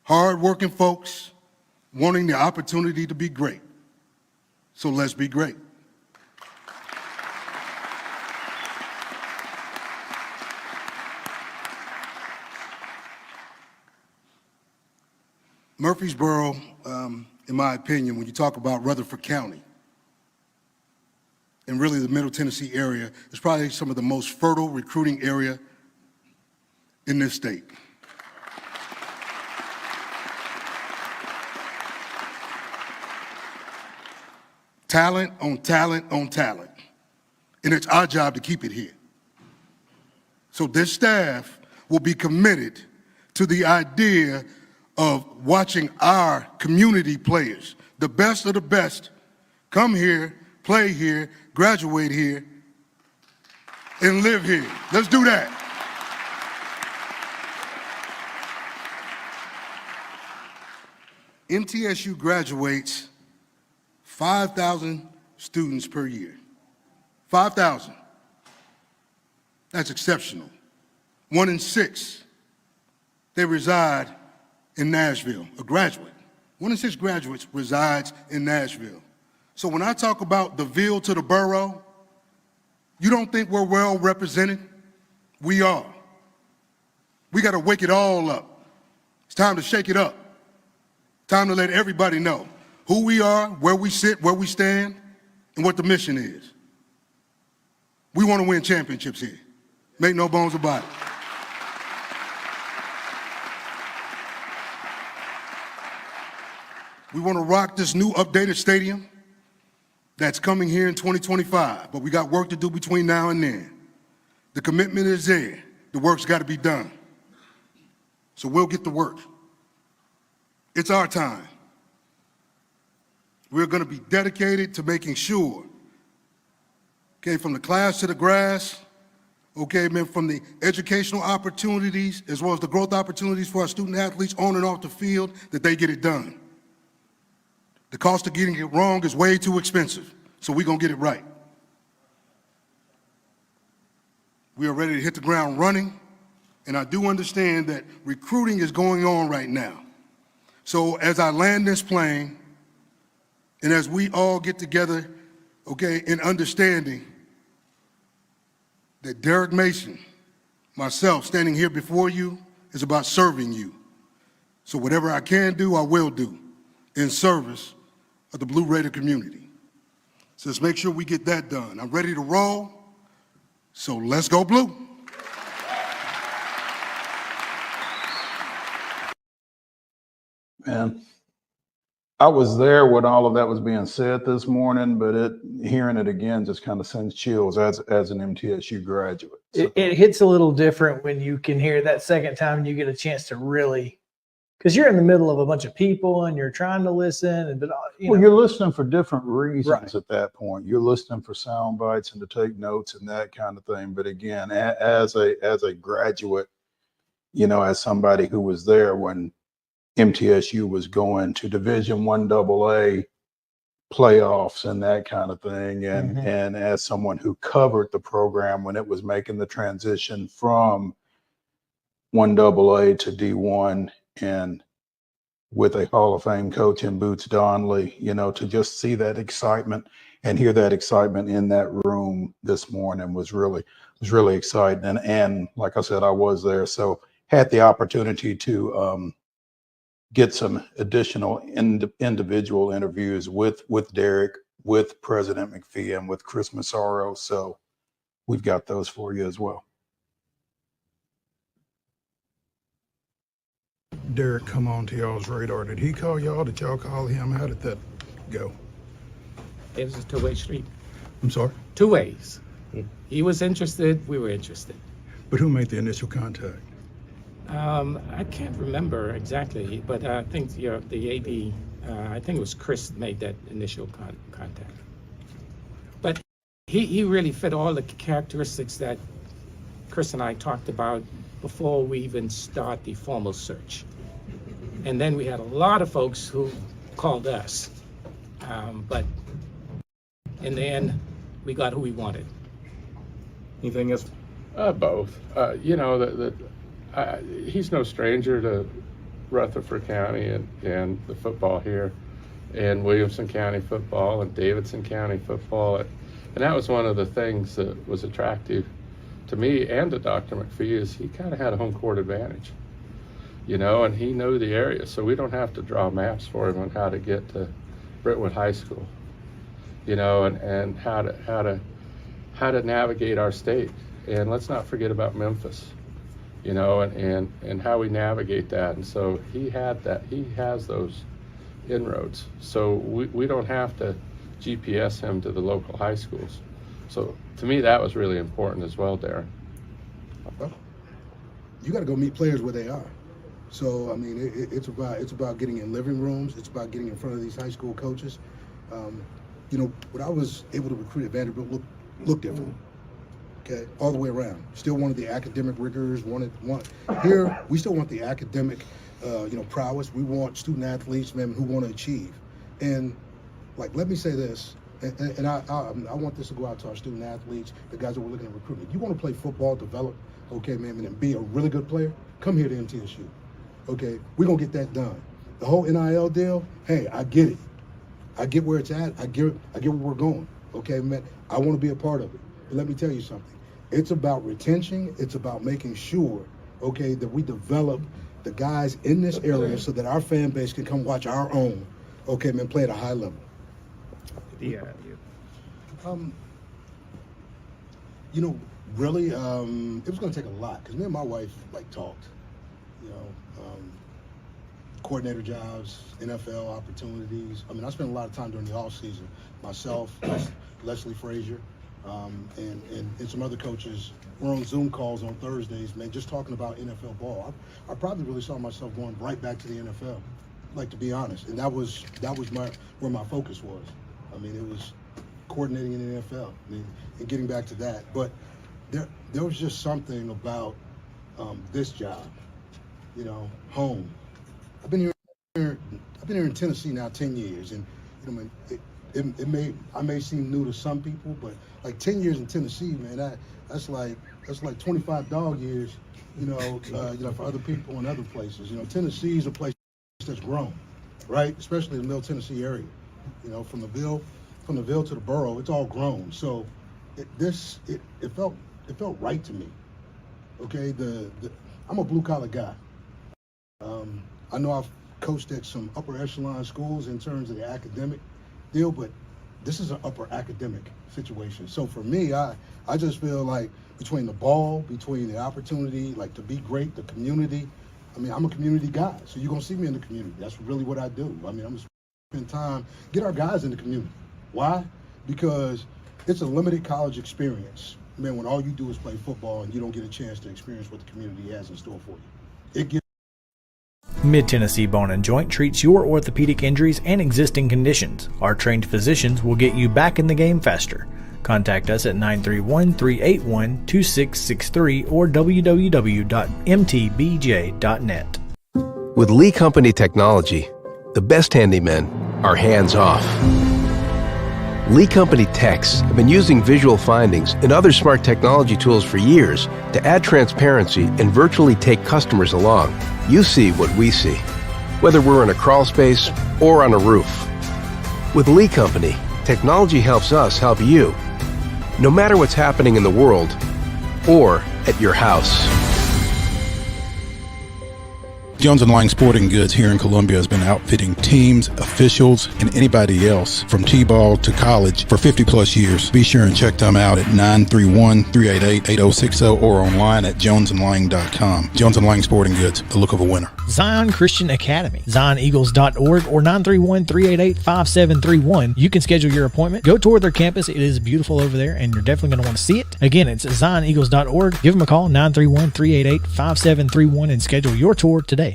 Hard-working folks wanting the opportunity to be great. So let's be great. Murfreesboro, in my opinion, when you talk about Rutherford County, and really the Middle Tennessee area, is probably some of the most fertile recruiting area in this state. Talent on talent on talent. And it's our job to keep it here. So this staff will be committed to the idea of watching our community players, the best of the best, come here, play here, graduate here, and live here. Let's do that. MTSU graduates 5,000 students per year. 5,000. That's exceptional. 1 in 6, they reside in Nashville, a graduate. 1 in 6 graduates resides in Nashville. So when I talk about the Ville to the borough, you don't think we're well represented? We are. We got to wake it all up. It's time to shake it up. Time to let everybody know who we are, where we sit, where we stand, and what the mission is. We want to win championships here. Make no bones about it. We want to rock this new updated stadium that's coming here in 2025, but we got work to do between now and then. The commitment is there. The work's got to be done. So we'll get to work. It's our time. We're going to be dedicated to making sure, okay, from the class to the grass, okay, man, from the educational opportunities as well as the growth opportunities for our student athletes on and off the field, that they get it done. The cost of getting it wrong is way too expensive, so we're going to get it right. We are ready to hit the ground running, and I do understand that recruiting is going on right now. So as I land this plane, and as we all get together, okay, in understanding that Derek Mason, myself, standing here before you, is about serving you. So whatever I can do, I will do in service of the Blue Raider community. So let's make sure we get that done. I'm ready to roll, so let's go Blue. Man, I was there when all of that was being said this morning, but hearing it again just kind of sends chills as an MTSU graduate. So. It hits a little different when you can hear that second time and you get a chance to really, because you're in the middle of a bunch of people and you're trying to listen. And you're listening for different reasons right. At that point. You're listening for sound bites and to take notes and that kind of thing. But again, as a graduate, as somebody who was there when MTSU was going to Division I AA playoffs and that kind of thing. And as someone who covered the program when it was making the transition from 1AA to D1, and with a Hall of Fame coach in Boots Donnelly, to just see that excitement and hear that excitement in that room this morning was really exciting. And like I said, I was there, so had the opportunity to get some additional individual interviews with Derek, with President McPhee, and with Chris Massaro. So we've got those for you as well. Derek come onto y'all's radar? Did he call y'all? Did y'all call him? How did that go? It was a two-way street. I'm sorry? Two ways. He was interested, we were interested. But who made the initial contact? I can't remember exactly, but I think the AD, I think it was Chris made that initial contact. But he really fit all the characteristics that Chris and I talked about before we even start the formal search. And then we had a lot of folks who called us, but in the end, we got who we wanted. Anything else? Both. He's no stranger to Rutherford County and the football here, and Williamson County football and Davidson County football. And that was one of the things that was attractive to me and to Dr. McPhee, is he kind of had a home court advantage, and he knew the area, so we don't have to draw maps for him on how to get to Brentwood High School, and how to navigate our state. And let's not forget about Memphis, and how we navigate that. And so he has those inroads. So we don't have to GPS him to the local high schools. So to me, that was really important as well, Darren. Well, you got to go meet players where they are. So, I mean, it's about getting in living rooms. It's about getting in front of these high school coaches. When I was able to recruit at Vanderbilt, look different. Okay, all the way around. Still wanted the academic rigors. Here, we still want the academic, prowess. We want student athletes, man, who want to achieve. And let me say this, and I want this to go out to our student athletes, the guys that we're looking at recruiting. You want to play football, develop, okay, man, and be a really good player? Come here to MTSU. Okay, we're gonna get that done. The whole NIL deal, hey, I get it. I get where it's at. I get where we're going. Okay, man, I want to be a part of it. But let me tell you something. It's about retention. It's about making sure, okay, that we develop the guys in this area so that our fan base can come watch our own, okay, man, play at a high level. Yeah. Really, it was going to take a lot because me and my wife talked, coordinator jobs, NFL opportunities. I mean, I spent a lot of time during the off season. Myself, Leslie Frazier, and some other coaches. We're on Zoom calls on Thursdays, man, just talking about NFL ball. I probably really saw myself going right back to the NFL, to be honest. And that was where my focus was. I mean, it was coordinating in the NFL and getting back to that. But there was just something about this job, home. I've been here in Tennessee now 10 years, and I may seem new to some people, but 10 years in Tennessee, man, that's like 25 dog years, for other people in other places. Tennessee is a place that's grown, right? Especially the Middle Tennessee area. From the Ville to the borough, it's all grown. So it felt right to me. Okay, I'm a blue collar guy. I know I've coached at some upper echelon schools in terms of the academic deal, but this is an upper academic situation. So for me, I just feel like between the ball, between the opportunity, to be great, the community. I mean, I'm a community guy, so you're gonna see me in the community. That's really what I do. I mean, I'm gonna spend time, get our guys in the community. Why? Because it's a limited college experience, man, when all you do is play football and you don't get a chance to experience what the community has in store for you. It gives Mid-Tennessee Bone and Joint treats your orthopedic injuries and existing conditions. Our trained physicians will get you back in the game faster. Contact us at 931-381-2663 or www.mtbj.net. With Lee Company technology, the best handymen are hands-off. Lee Company techs have been using visual findings and other smart technology tools for years to add transparency and virtually take customers along. You see what we see, whether we're in a crawl space or on a roof. With Lee Company, technology helps us help you, no matter what's happening in the world or at your house. Jones and Lang Sporting Goods here in Columbia has been outfitting teams, officials, and anybody else from T-ball to college for 50 plus years. Be sure and check them out at 931-388-8060 or online at jonesandlang.com. Jones and Lang Sporting Goods, the look of a winner. Zion Christian Academy, zioneagles.org or 931-388-5731. You can schedule your appointment. Go tour their campus. It is beautiful over there, and you're definitely going to want to see it. Again, it's zioneagles.org. Give them a call, 931-388-5731, and schedule your tour today.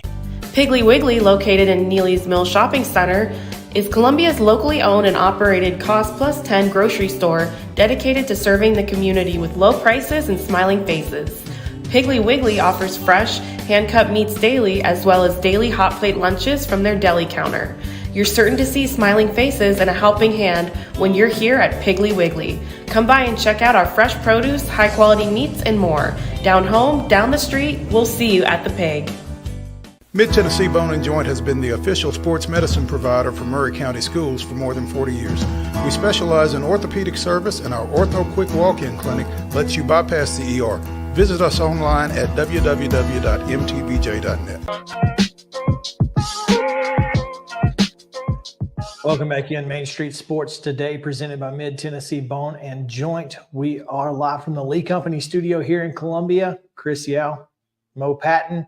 Piggly Wiggly, located in Neely's Mill Shopping Center, is Columbia's locally owned and operated Cost Plus 10 grocery store dedicated to serving the community with low prices and smiling faces. Piggly Wiggly offers fresh, hand-cut meats daily, as well as daily hot plate lunches from their deli counter. You're certain to see smiling faces and a helping hand when you're here at Piggly Wiggly. Come by and check out our fresh produce, high-quality meats, and more. Down home, down the street, we'll see you at the Pig. Mid-Tennessee Bone and Joint has been the official sports medicine provider for Maury County Schools for more than 40 years. We specialize in orthopedic service, and our Ortho Quick Walk-In Clinic lets you bypass the ER. Visit us online at www.mtbj.net. Welcome back in Main Street Sports Today, presented by Mid-Tennessee Bone and Joint. We are live from the Lee Company studio here in Columbia. Chris Yao, Mo Patton.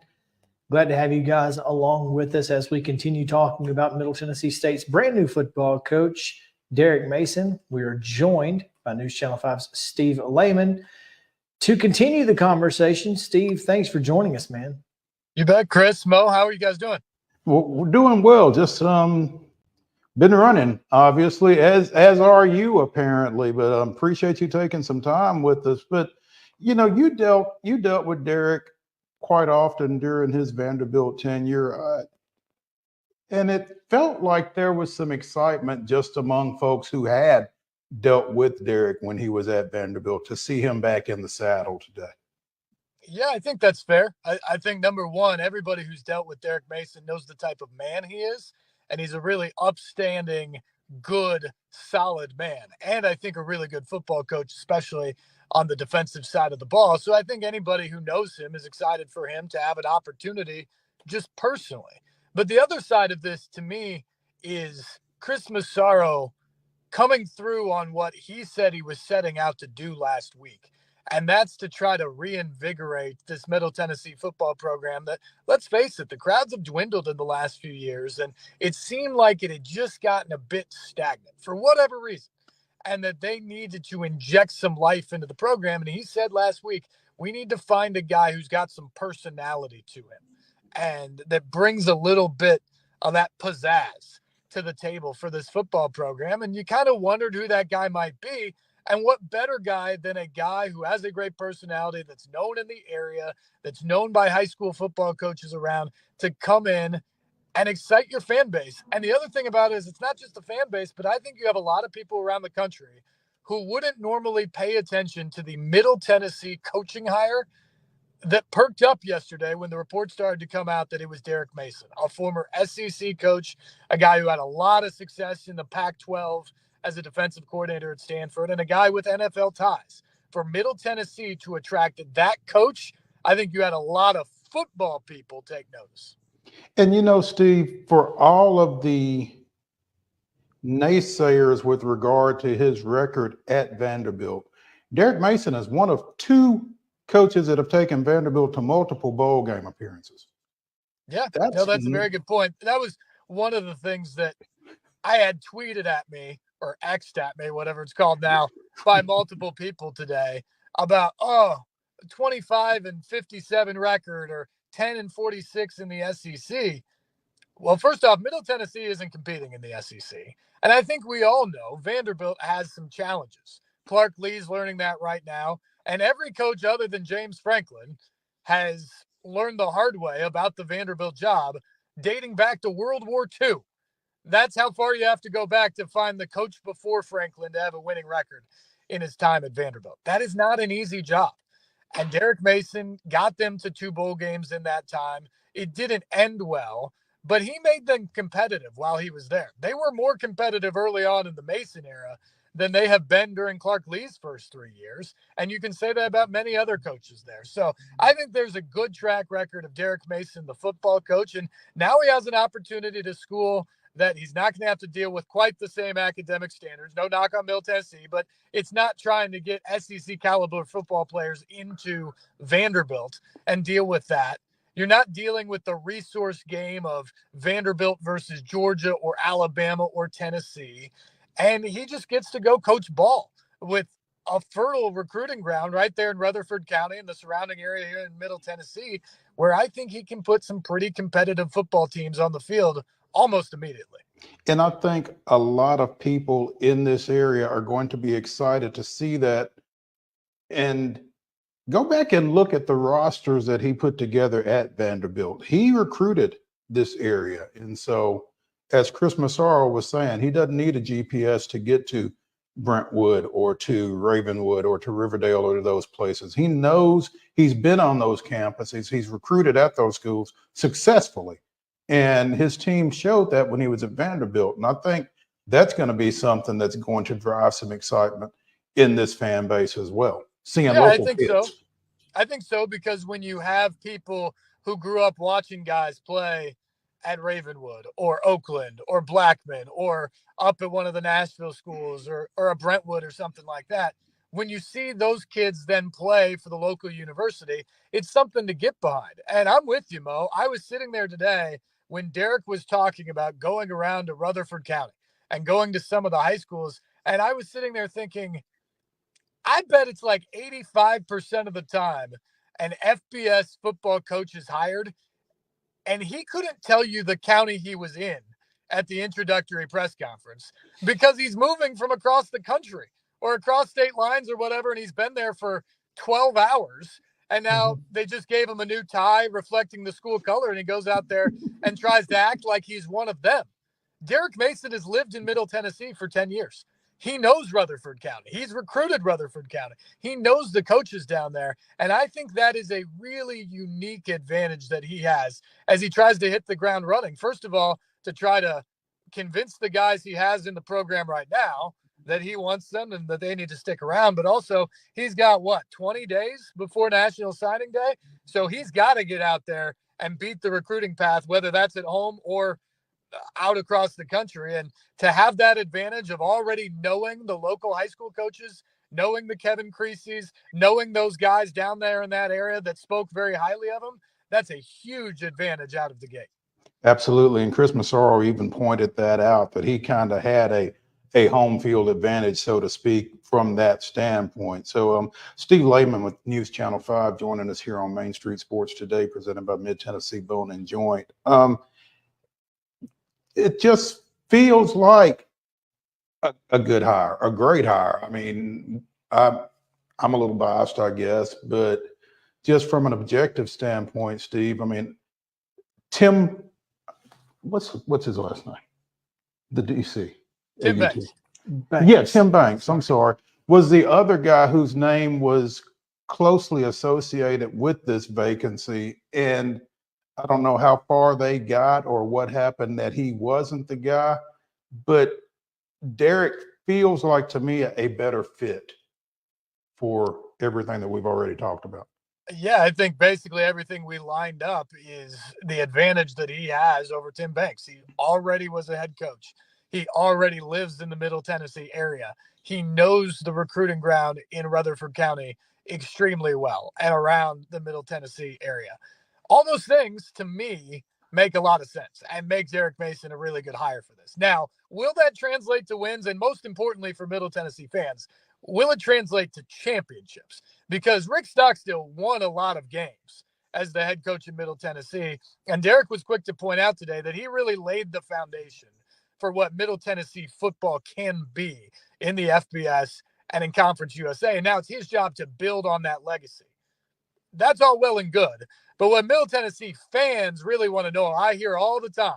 Glad to have you guys along with us as we continue talking about Middle Tennessee State's brand new football coach, Derek Mason. We are joined by News Channel 5's Steve Lehman to continue the conversation. Steve, thanks for joining us, man. You bet, Chris. Mo, how are you guys doing? Well, we're doing well. Just been running, obviously, as are you apparently. But appreciate you taking some time with us. But you know, you dealt with Derek quite often during his Vanderbilt tenure. And it felt like there was some excitement just among folks who had dealt with Derek when he was at Vanderbilt to see him back in the saddle today. Yeah, I think that's fair. I think, number one, everybody who's dealt with Derek Mason knows the type of man he is. And he's a really upstanding, good, solid man. And I think a really good football coach, especially on the defensive side of the ball. So I think anybody who knows him is excited for him to have an opportunity just personally. But the other side of this to me is Chris Massaro coming through on what he said he was setting out to do last week. And that's to try to reinvigorate this Middle Tennessee football program that, let's face it, the crowds have dwindled in the last few years. And it seemed like it had just gotten a bit stagnant for whatever reason, and that they needed to inject some life into the program. And he said last week, we need to find a guy who's got some personality to him and that brings a little bit of that pizzazz to the table for this football program. And you kind of wondered who that guy might be. And what better guy than a guy who has a great personality, that's known in the area, that's known by high school football coaches around, to come in and excite your fan base. And the other thing about it is it's not just the fan base, but I think you have a lot of people around the country who wouldn't normally pay attention to the Middle Tennessee coaching hire that perked up yesterday when the report started to come out that it was Derek Mason, a former SEC coach, a guy who had a lot of success in the Pac-12 as a defensive coordinator at Stanford, and a guy with NFL ties. For Middle Tennessee to attract that coach, I think you had a lot of football people take notice. And you know, Steve, for all of the naysayers with regard to his record at Vanderbilt, Derek Mason is one of two coaches that have taken Vanderbilt to multiple bowl game appearances. Yeah, that's a very good point. That was one of the things that I had tweeted at me, or X'd at me, whatever it's called now, by multiple people today about, 25-57 record or 10-46 in the SEC. Well, first off, Middle Tennessee isn't competing in the SEC. And I think we all know Vanderbilt has some challenges. Clark Lee's learning that right now. And every coach other than James Franklin has learned the hard way about the Vanderbilt job dating back to World War II. That's how far you have to go back to find the coach before Franklin to have a winning record in his time at Vanderbilt. That is not an easy job. And Derek Mason got them to 2 bowl games in that time. It didn't end well, but he made them competitive while he was there. They were more competitive early on in the Mason era than they have been during Clark Lee's first 3 years. And you can say that about many other coaches there. So I think there's a good track record of Derek Mason, the football coach. And now he has an opportunity to school that he's not going to have to deal with quite the same academic standards. No knock on Middle Tennessee, but it's not trying to get SEC caliber football players into Vanderbilt and deal with that. You're not dealing with the resource game of Vanderbilt versus Georgia or Alabama or Tennessee. And he just gets to go coach ball with a fertile recruiting ground right there in Rutherford County and the surrounding area here in Middle Tennessee, where I think he can put some pretty competitive football teams on the field almost immediately. And I think a lot of people in this area are going to be excited to see that. And go back and look at the rosters that he put together at Vanderbilt. He recruited this area. And so, as Chris Massaro was saying, he doesn't need a GPS to get to Brentwood or to Ravenwood or to Riverdale or to those places. He knows, he's been on those campuses. He's recruited at those schools successfully. And his team showed that when he was at Vanderbilt. And I think that's going to be something that's going to drive some excitement in this fan base as well. Seeing local I think kids. so. I think so, because when you have people who grew up watching guys play at Ravenwood or Oakland or Blackman or up at one of the Nashville schools or a Brentwood or something like that, when you see those kids then play for the local university, it's something to get behind. And I'm with you, Mo. I was sitting there today when Derek was talking about going around to Rutherford County and going to some of the high schools, and I was sitting there thinking, I bet it's like 85% of the time an FBS football coach is hired, and he couldn't tell you the county he was in at the introductory press conference because he's moving from across the country or across state lines or whatever, and he's been there for 12 hours. And now they just gave him a new tie reflecting the school color, and he goes out there and tries to act like he's one of them. Derek Mason has lived in Middle Tennessee for 10 years. He knows Rutherford County. He's recruited Rutherford County. He knows the coaches down there. And I think that is a really unique advantage that he has as he tries to hit the ground running. First of all, to try to convince the guys he has in the program right now that he wants them and that they need to stick around. But also, he's got, 20 days before National Signing Day? So he's got to get out there and beat the recruiting path, whether that's at home or out across the country. And to have that advantage of already knowing the local high school coaches, knowing the Kevin Creasy's, knowing those guys down there in that area that spoke very highly of him, that's a huge advantage out of the gate. Absolutely. And Chris Massaro even pointed that out, that he kind of had a home field advantage, so to speak, from that standpoint. So Steve Lehman with News Channel 5 joining us here on Main Street Sports Today, presented by Mid-Tennessee Bone and Joint. It just feels like a good hire, a great hire. I mean, I'm a little biased, I guess, but just from an objective standpoint, Steve, I mean, Tim, what's his last name? The DC. Tim Banks. Yeah, Tim Banks. I'm sorry. Was the other guy whose name was closely associated with this vacancy. And I don't know how far they got or what happened that he wasn't the guy, but Derek feels like to me a better fit for everything that we've already talked about. Yeah, I think basically everything we lined up is the advantage that he has over Tim Banks. He already was a head coach. He already lives in the Middle Tennessee area. He knows the recruiting ground in Rutherford County extremely well and around the Middle Tennessee area. All those things, to me, make a lot of sense and make Derek Mason a really good hire for this. Now, will that translate to wins? And most importantly for Middle Tennessee fans, will it translate to championships? Because Rick Stockstill won a lot of games as the head coach in Middle Tennessee. And Derek was quick to point out today that he really laid the foundation for what Middle Tennessee football can be in the FBS and in Conference USA. And now it's his job to build on that legacy. That's all well and good. But what Middle Tennessee fans really want to know, I hear all the time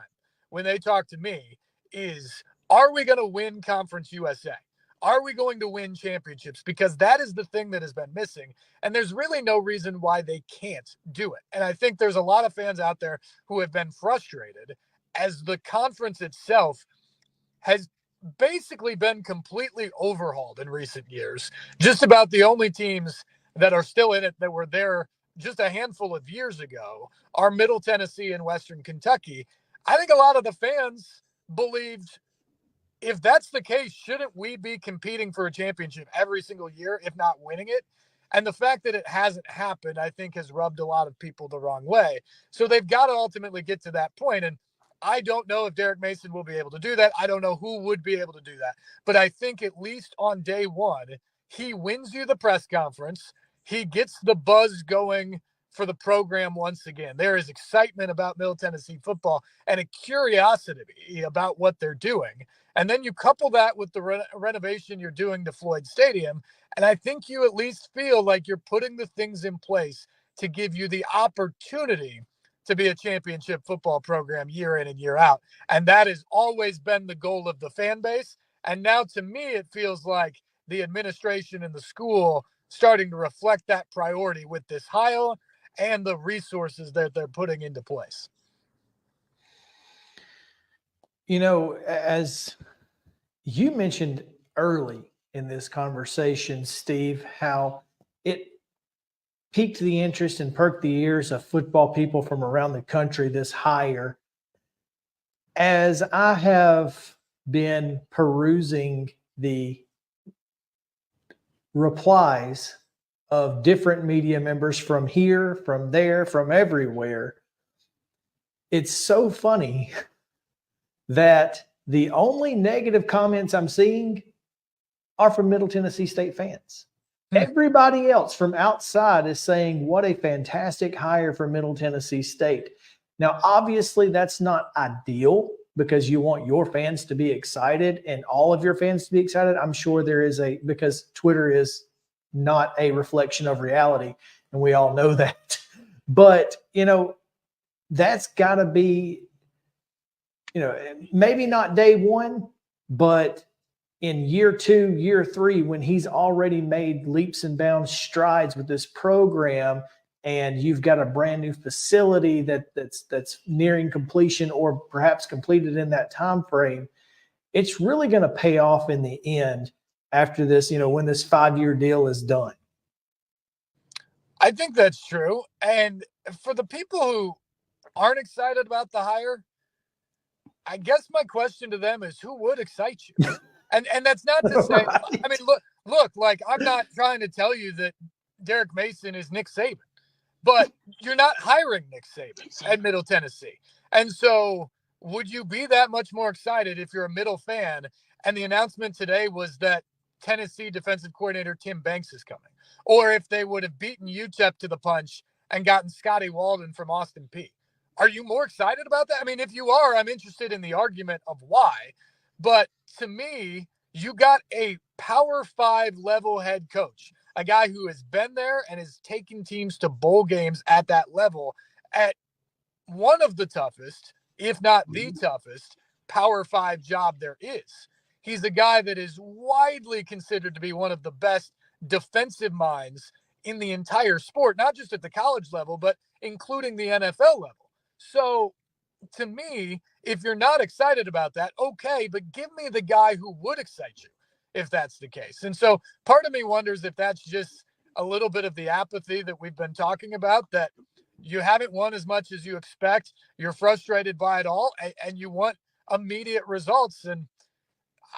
when they talk to me, is are we going to win Conference USA? Are we going to win championships? Because that is the thing that has been missing. And there's really no reason why they can't do it. And I think there's a lot of fans out there who have been frustrated as the conference itself has basically been completely overhauled in recent years. Just about the only teams that are still in it that were there just a handful of years ago are Middle Tennessee and Western Kentucky. I think a lot of the fans believed, if that's the case, shouldn't we be competing for a championship every single year, if not winning it? And the fact that it hasn't happened, I think, has rubbed a lot of people the wrong way. So they've got to ultimately get to that point. And I don't know if Derek Mason will be able to do that. I don't know who would be able to do that. But I think at least on day one, he wins you the press conference. He gets the buzz going for the program once again. There is excitement about Middle Tennessee football and a curiosity about what they're doing. And then you couple that with the renovation you're doing to Floyd Stadium, and I think you at least feel like you're putting the things in place to give you the opportunity to be a championship football program year in and year out. And that has always been the goal of the fan base. And now to me, it feels like the administration and the school starting to reflect that priority with this hire and the resources that they're putting into place. You know, as you mentioned early in this conversation, Steve, how it piqued the interest and perked the ears of football people from around the country, this hire. As I have been perusing the replies of different media members from here, from there, from everywhere, it's so funny that the only negative comments I'm seeing are from Middle Tennessee State fans. Everybody else from outside is saying what a fantastic hire for Middle Tennessee State. Now, obviously, that's not ideal because you want your fans to be excited and all of your fans to be excited. I'm sure there is because Twitter is not a reflection of reality, and we all know that. But, that's got to be, maybe not day one, but in year 2, year 3, when he's already made leaps and bounds strides with this program, and you've got a brand new facility that's nearing completion or perhaps completed in that time frame, it's really going to pay off in the end after this, when this 5-year deal is done. I think that's true. And for the people who aren't excited about the hire, I guess my question to them is, who would excite you? And that's not to say, right. I mean, look, like, I'm not trying to tell you that Derek Mason is Nick Saban, but you're not hiring Nick Saban at Middle Tennessee. And so would you be that much more excited if you're a Middle fan and the announcement today was that Tennessee defensive coordinator Tim Banks is coming, or if they would have beaten UTEP to the punch and gotten Scotty Walden from Austin Peay? Are you more excited about that? I mean, if you are, I'm interested in the argument of why. But to me, you got a Power 5 level head coach, a guy who has been there and is taking teams to bowl games at that level at one of the toughest, if not the toughest, Power 5 job there is. He's a guy that is widely considered to be one of the best defensive minds in the entire sport, not just at the college level, but including the NFL level. So to me, if you're not excited about that, okay, but give me the guy who would excite you if that's the case. And so part of me wonders if that's just a little bit of the apathy that we've been talking about, that you haven't won as much as you expect, you're frustrated by it all, and you want immediate results. And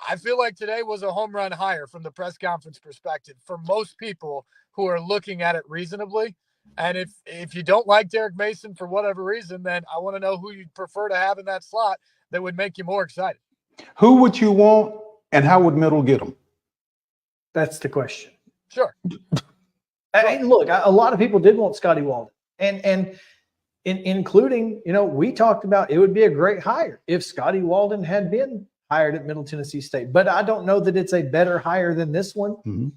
I feel like today was a home run hire from the press conference perspective for most people who are looking at it reasonably. And if you don't like Derek Mason for whatever reason, then I want to know who you'd prefer to have in that slot that would make you more excited. Who would you want, and how would Middle get them? That's the question. Sure. And look, a lot of people did want Scotty Walden, and including, we talked about it would be a great hire if Scotty Walden had been hired at Middle Tennessee State. But I don't know that it's a better hire than this one. Mm-hmm.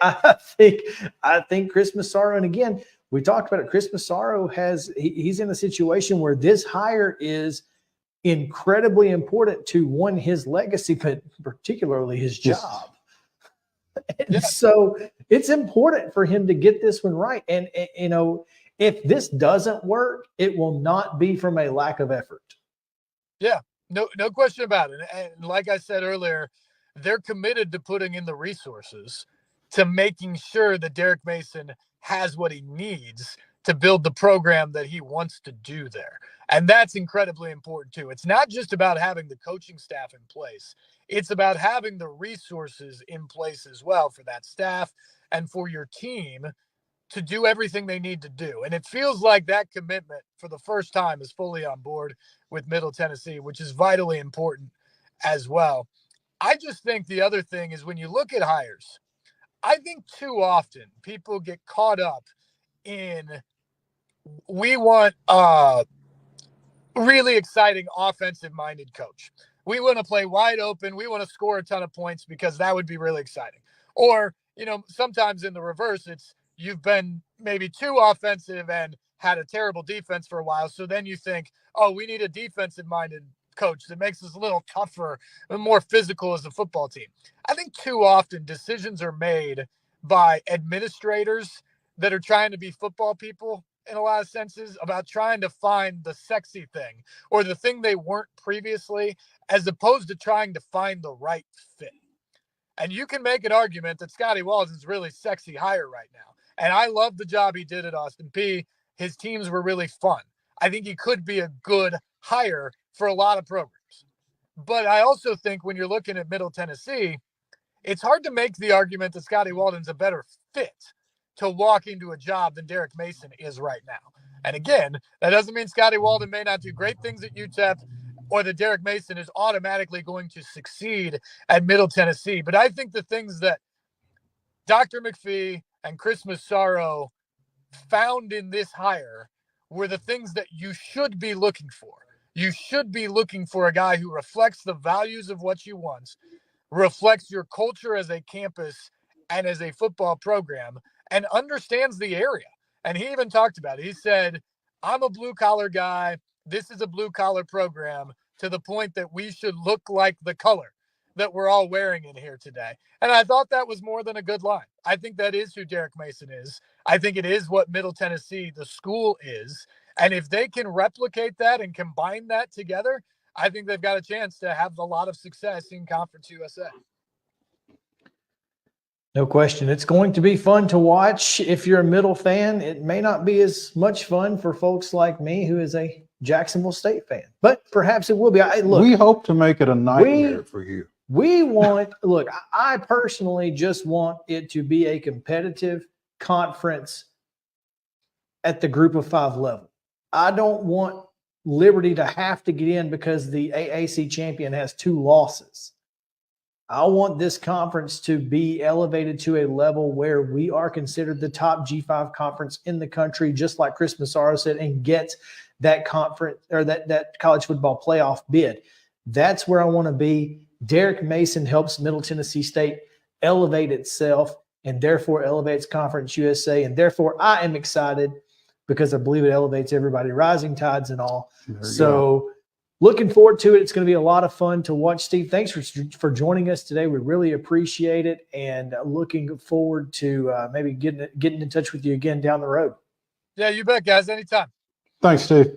I think Chris Massaro, and again, we talked about it, Chris Massaro he's in a situation where this hire is incredibly important to, one, his legacy, but particularly his job. And so it's important for him to get this one right. And, if this doesn't work, it will not be from a lack of effort. Yeah, No question about it. And like I said earlier, they're committed to putting in the resources to making sure that Derek Mason has what he needs to build the program that he wants to do there. And that's incredibly important too. It's not just about having the coaching staff in place. It's about having the resources in place as well for that staff and for your team to do everything they need to do. And it feels like that commitment for the first time is fully on board with Middle Tennessee, which is vitally important as well. I just think the other thing is when you look at hires, I think too often people get caught up in we want a really exciting offensive minded coach. We want to play wide open. We want to score a ton of points because that would be really exciting. Or, sometimes in the reverse, it's you've been maybe too offensive and had a terrible defense for a while. So then you think, oh, we need a defensive minded coach that makes us a little tougher and more physical as a football team. I think too often decisions are made by administrators that are trying to be football people in a lot of senses, about trying to find the sexy thing or the thing they weren't previously, as opposed to trying to find the right fit. And you can make an argument that Scotty Walden's really sexy hire right now. And I love the job he did at Austin Peay. His teams were really fun. I think he could be a good hire for a lot of programs. But I also think when you're looking at Middle Tennessee, it's hard to make the argument that Scotty Walden's a better fit to walk into a job than Derek Mason is right now. And again, that doesn't mean Scotty Walden may not do great things at UTEP or that Derek Mason is automatically going to succeed at Middle Tennessee. But I think the things that Dr. McPhee and Chris Massaro found in this hire were the things that you should be looking for. You should be looking for a guy who reflects the values of what you want, reflects your culture as a campus and as a football program, and understands the area. And he even talked about it. He said, I'm a blue-collar guy. This is a blue-collar program, to the point that we should look like the color that we're all wearing in here today. And I thought that was more than a good line. I think that is who Derek Mason is. I think it is what Middle Tennessee, the school, is. And if they can replicate that and combine that together, I think they've got a chance to have a lot of success in Conference USA. No question. It's going to be fun to watch. If you're a Middle fan, it may not be as much fun for folks like me, who is a Jacksonville State fan, but perhaps it will be. We hope to make it a nightmare for you. I personally just want it to be a competitive conference at the Group of 5 level. I don't want Liberty to have to get in because the AAC champion has 2 losses. I want this conference to be elevated to a level where we are considered the top G5 conference in the country, just like Chris Massaro said, and get that conference or that college football playoff bid. That's where I want to be. Derek Mason helps Middle Tennessee State elevate itself and therefore elevates Conference USA. And therefore I am excited because I believe it elevates everybody, rising tides and all. So looking forward to it. It's going to be a lot of fun to watch. Steve, thanks for joining us today. We really appreciate it, and looking forward to maybe getting in touch with you again down the road. Yeah, you bet, guys. Anytime. Thanks, Steve.